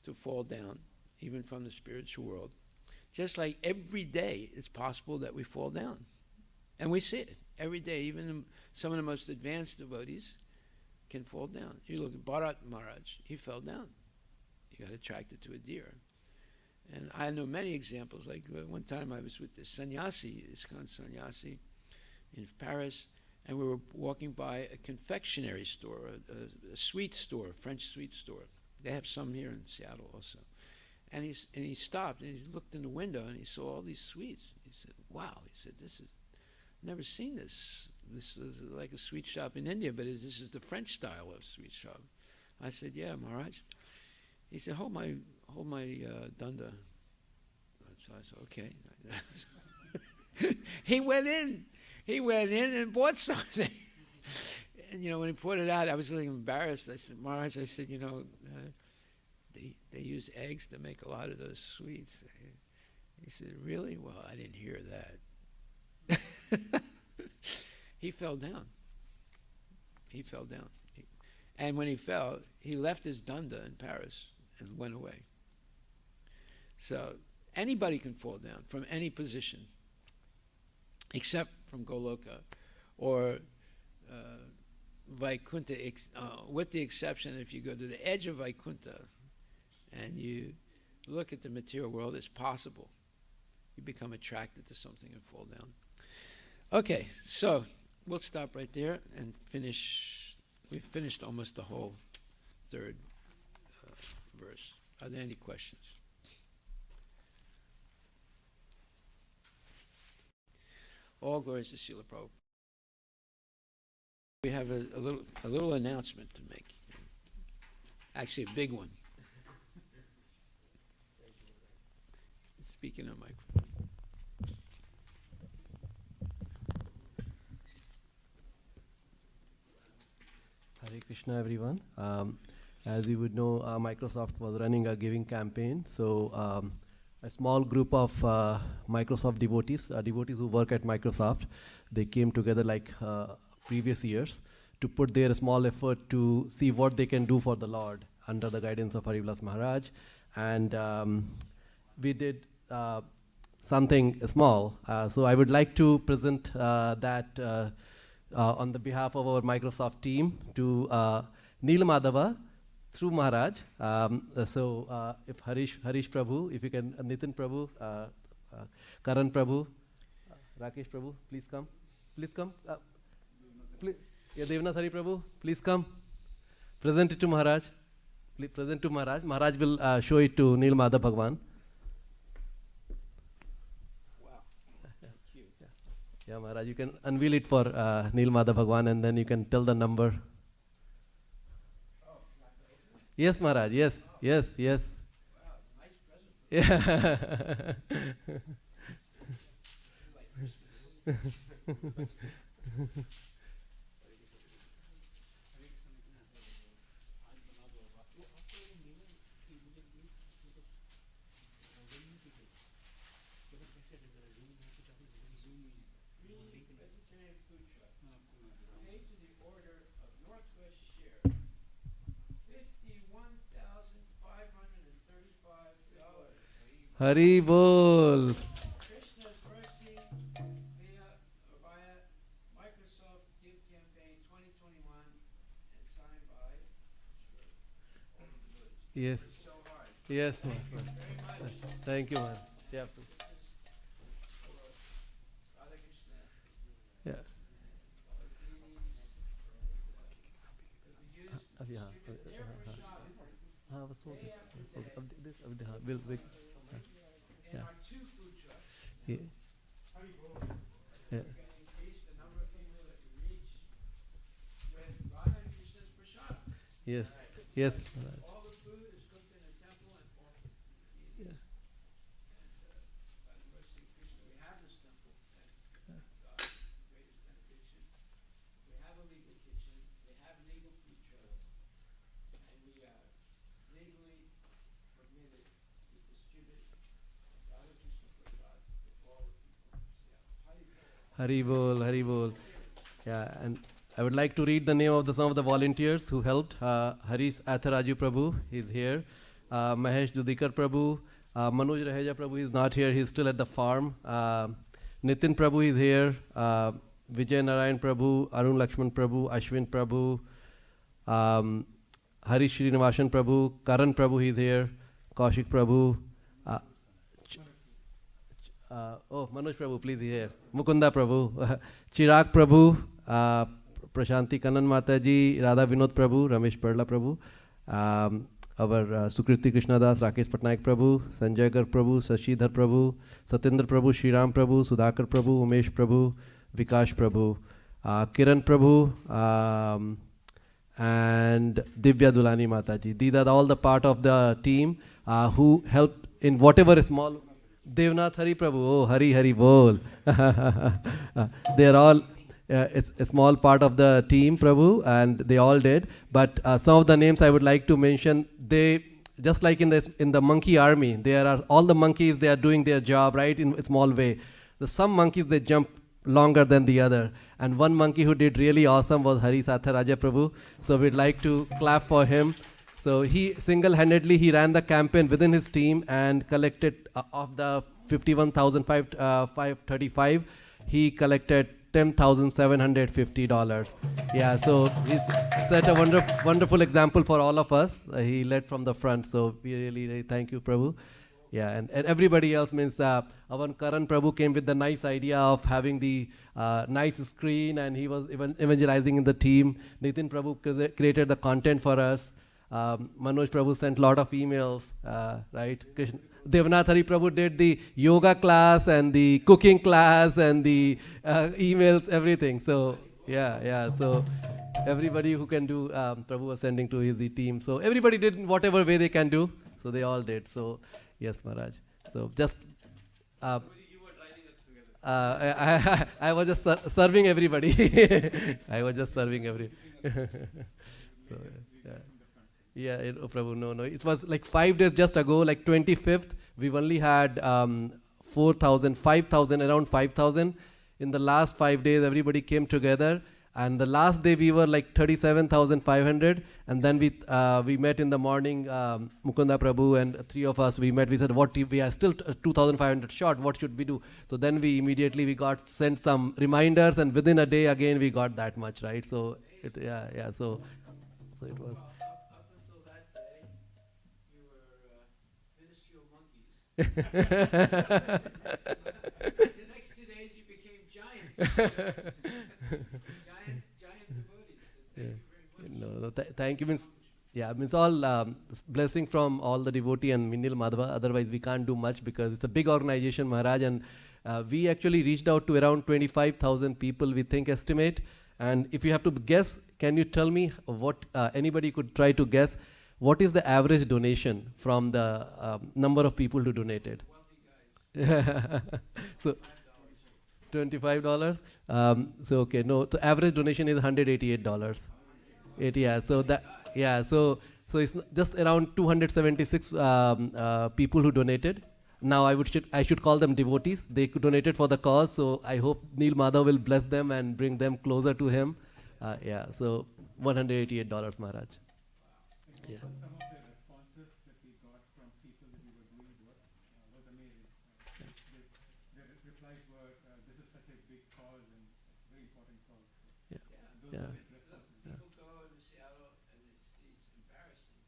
to fall down, even from the spiritual world. Just like every day it's possible that we fall down. And we see it every day. Even some of the most advanced devotees can fall down. You look at Bharat Maharaj, he fell down. He got attracted to a deer. And I know many examples. Like one time I was with this sannyasi, ISKCON sannyasi, in Paris, and we were walking by a confectionery store, a sweet store, a French sweet store. They have some here in Seattle also. And he stopped and he looked in the window and he saw all these sweets. He said, "Wow!" He said, "This is never seen this. This is like a sweet shop in India, but this is the French style of sweet shop." I said, "Yeah, Maharaj." He said, hold my danda." So I said, "Okay." He went in and bought something. And when he put it out, I was a little embarrassed. I said, "Maharaj," I said, they use eggs to make a lot of those sweets." He said, "Really? Well, I didn't hear that." He fell down. And when he fell, he left his danda in Paris and went away. So anybody can fall down from any position, except from Goloka or Vaikuntha, with the exception if you go to the edge of Vaikuntha and you look at the material world, it's possible. You become attracted to something and fall down. Okay, so we'll stop right there and finish. We've finished almost the whole third verse. Are there any questions? All glories to Srila Prabhupada. We have a little announcement to make. Actually, a big one. Speaking on microphone. Hare Krishna, everyone. As you would know, Microsoft was running a giving campaign. So a small group of Microsoft devotees who work at Microsoft, they came together like previous years to put their small effort to see what they can do for the Lord under the guidance of Harivilas Maharaja. And we did something small. So I would like to present that on the behalf of our Microsoft team to Neil Madhava through Maharaj. If Harish Prabhu, if you can, Nitin Prabhu, Karan Prabhu, Rakesh Prabhu, please come. Devnath Hari Prabhu, please come. Present it to Maharaj. Please present to Maharaj. Maharaj will show it to Neil Madhav Bhagwan. Yeah, Maharaj, you can unveil it for Neil Madhav Bhagwan and then you can tell the number. Yes, Maharaj, yes. Wow, nice present. Yeah. Hari Bol. Krishna's Mercy via Microsoft Give Campaign 2021 and signed by all the devotees. Yes. So hard. Yes, Thank you very much. Thank you, man. Yeah. And our 2 food trucks. Yeah. We're going to increase the number of people that we reach with Radha and Krishna's prasad. Yes. Right. Yes. All the food is cooked in the temple and offered to the deities. And by the mercy of Krishna, we have this temple. And God's greatest benediction. We have a legal kitchen. Haribol, Haribol. Yeah, and I would like to read the name of some of the volunteers who helped. Harish Atharaju Prabhu, he's here. Mahesh Dudikar Prabhu. Manoj Raheja Prabhu is not here, he's still at the farm. Nitin Prabhu is here. Vijay Narayan Prabhu, Arun Lakshman Prabhu, Ashwin Prabhu, Harish Srinivasan Prabhu, Karan Prabhu is here, Kaushik Prabhu. Manoj Prabhu, please here. Mukunda Prabhu, Chirag Prabhu, Prashanti Kanan Mataji, Radha Vinod Prabhu, Ramesh Perla Prabhu, our Sukriti Krishnadas, Rakesh Patnaik Prabhu, Sanjay Gar Prabhu, Sashidhar Prabhu, Satyendra Prabhu, Shriram Prabhu, Sudhakar Prabhu, Umesh Prabhu, Vikash Prabhu, Kiran Prabhu, and Divya Dulani Mataji. These are all the part of the team who helped in whatever small. Devnath Hari Prabhu, oh Hari Hari Bol. They are all a small part of the team, Prabhu, and they all did. But some of the names I would like to mention, they, just like in the monkey army, there are all the monkeys, they are doing their job, right, in a small way. Some monkeys, they jump longer than the other. And one monkey who did really awesome was Harish Atharaja Prabhu. So we'd like to clap for him. So he single-handedly, he ran the campaign within his team and collected of the 51,535, he collected $10,750. Yeah, so he's set a wonderful example for all of us. He led from the front, so we really thank you, Prabhu. Yeah, and everybody else means our Karan Prabhu came with the nice idea of having the nice screen, and he was evangelizing in the team. Nitin Prabhu created the content for us. Manoj Prabhu sent a lot of emails, right? Devnath Hari Prabhu did the yoga class and the cooking class and the emails, everything. So, yeah. So, everybody who can do, Prabhu was sending to his team. So, everybody did in whatever way they can do. So, they all did. So, yes, Maharaj. So, just. You were driving us together. I was just serving everybody. I was just serving everybody. So, yeah. Yeah, Prabhu, no. It was like 5 days just ago, like 25th, we've only had 4,000, 5,000, around 5,000. In the last 5 days, everybody came together. And the last day, we were like 37,500. And then we met in the morning, Mukunda Prabhu and 3 of us, we met. We said, we are still 2,500 short. What should we do? So then we immediately, got sent some reminders. And within a day, again, we got that much, right? So, so it was. The next 2 days you became giants. giant devotees. Thank you very much. Thank you. Means all blessing from all the devotee and Minil Madhava. Otherwise, we can't do much because it's a big organization, Maharaj. And we actually reached out to around 25,000 people, we think, estimate. And if you have to guess, can you tell me what anybody could try to guess? What is the average donation from the number of people who donated? So, $25. So okay, no. So average donation is $188. So it's just around 276 people who donated. Now I should call them devotees. They donated for the cause. So I hope Neil Madhav will bless them and bring them closer to him. So $188, Maharaj. Yeah. Some of the responses that we got from people that we were doing work was amazing. Their replies were, this is such a big cause and very important cause. So those are the responses. People go to Seattle and it's embarrassing.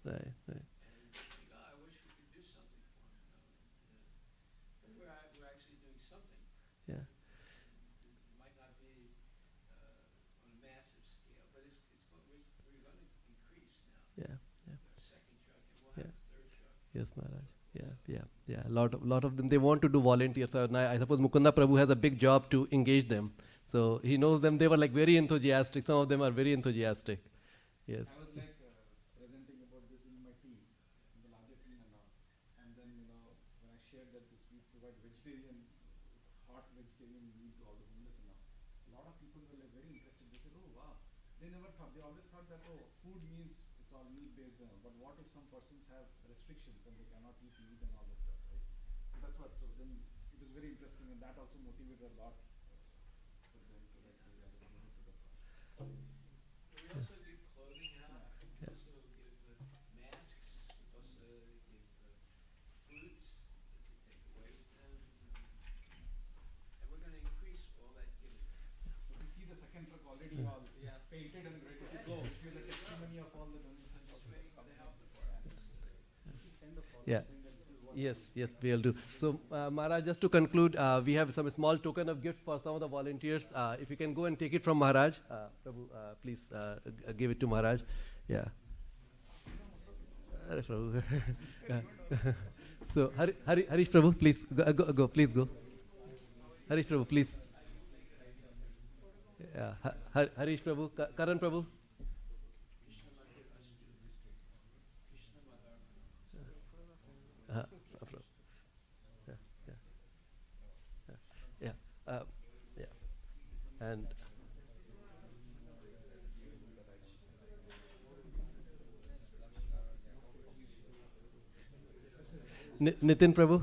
Right. And think, I wish we could do something for them. But we're actually doing something. Yeah. It might not be on a massive scale, but we're going to increase now. Yeah. Second truck, and we'll have a third truck. Yes, Maharaj. Yeah. Lot of them, they want to do volunteer. So I suppose Mukunda Prabhu has a big job to engage them. So he knows them. They were like very enthusiastic. Some of them are very enthusiastic. Yes. I was like presenting about this in my team, in the larger team and all. And then, when I shared that we provide hot vegetarian meal to all the homeless and all, a lot of people were like very interested. They said, oh wow. They always thought that, food means it's all meat-based, but what if some persons have restrictions and they cannot eat meat and all that stuff, right? So then it was very interesting, and that also motivated a lot for them to like say, yeah, let's move to the cause. We also give clothing out. We also give masks. We also give foods to take away with them. And we're going to increase all that giving. So we see the second truck already all painted and ready to go, which is a testimony of all the donations. Just waiting for the health department. Send a follow Yeah. saying that this is what Yes, we'll do. So, Maharaj, just to conclude, we have some small token of gifts for some of the volunteers. If you can go and take it from Maharaj, Prabhu, please give it to Maharaj. Yeah. Harish Prabhu. Yeah. So, Harish Prabhu, please go, please go. Harish Prabhu, please. Yeah. Harish Prabhu, Karan Prabhu. Yeah. Yeah. And Nitin Prabhu.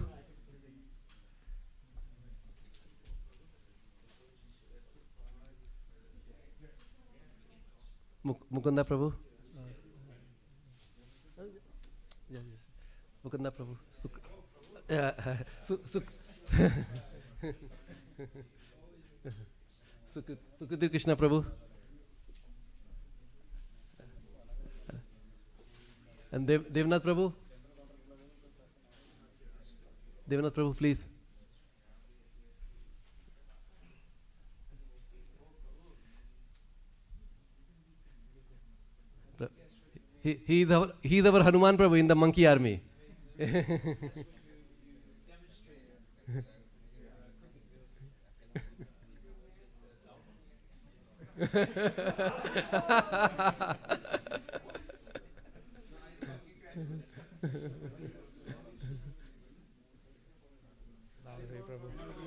Mukunda Prabhu. Yeah, yes. Mukunda Prabhu. Sukritir Krishna Prabhu. And Devnath Prabhu. Devnath Prabhu, please. He's our Hanuman Prabhu in the monkey army. Prabhu.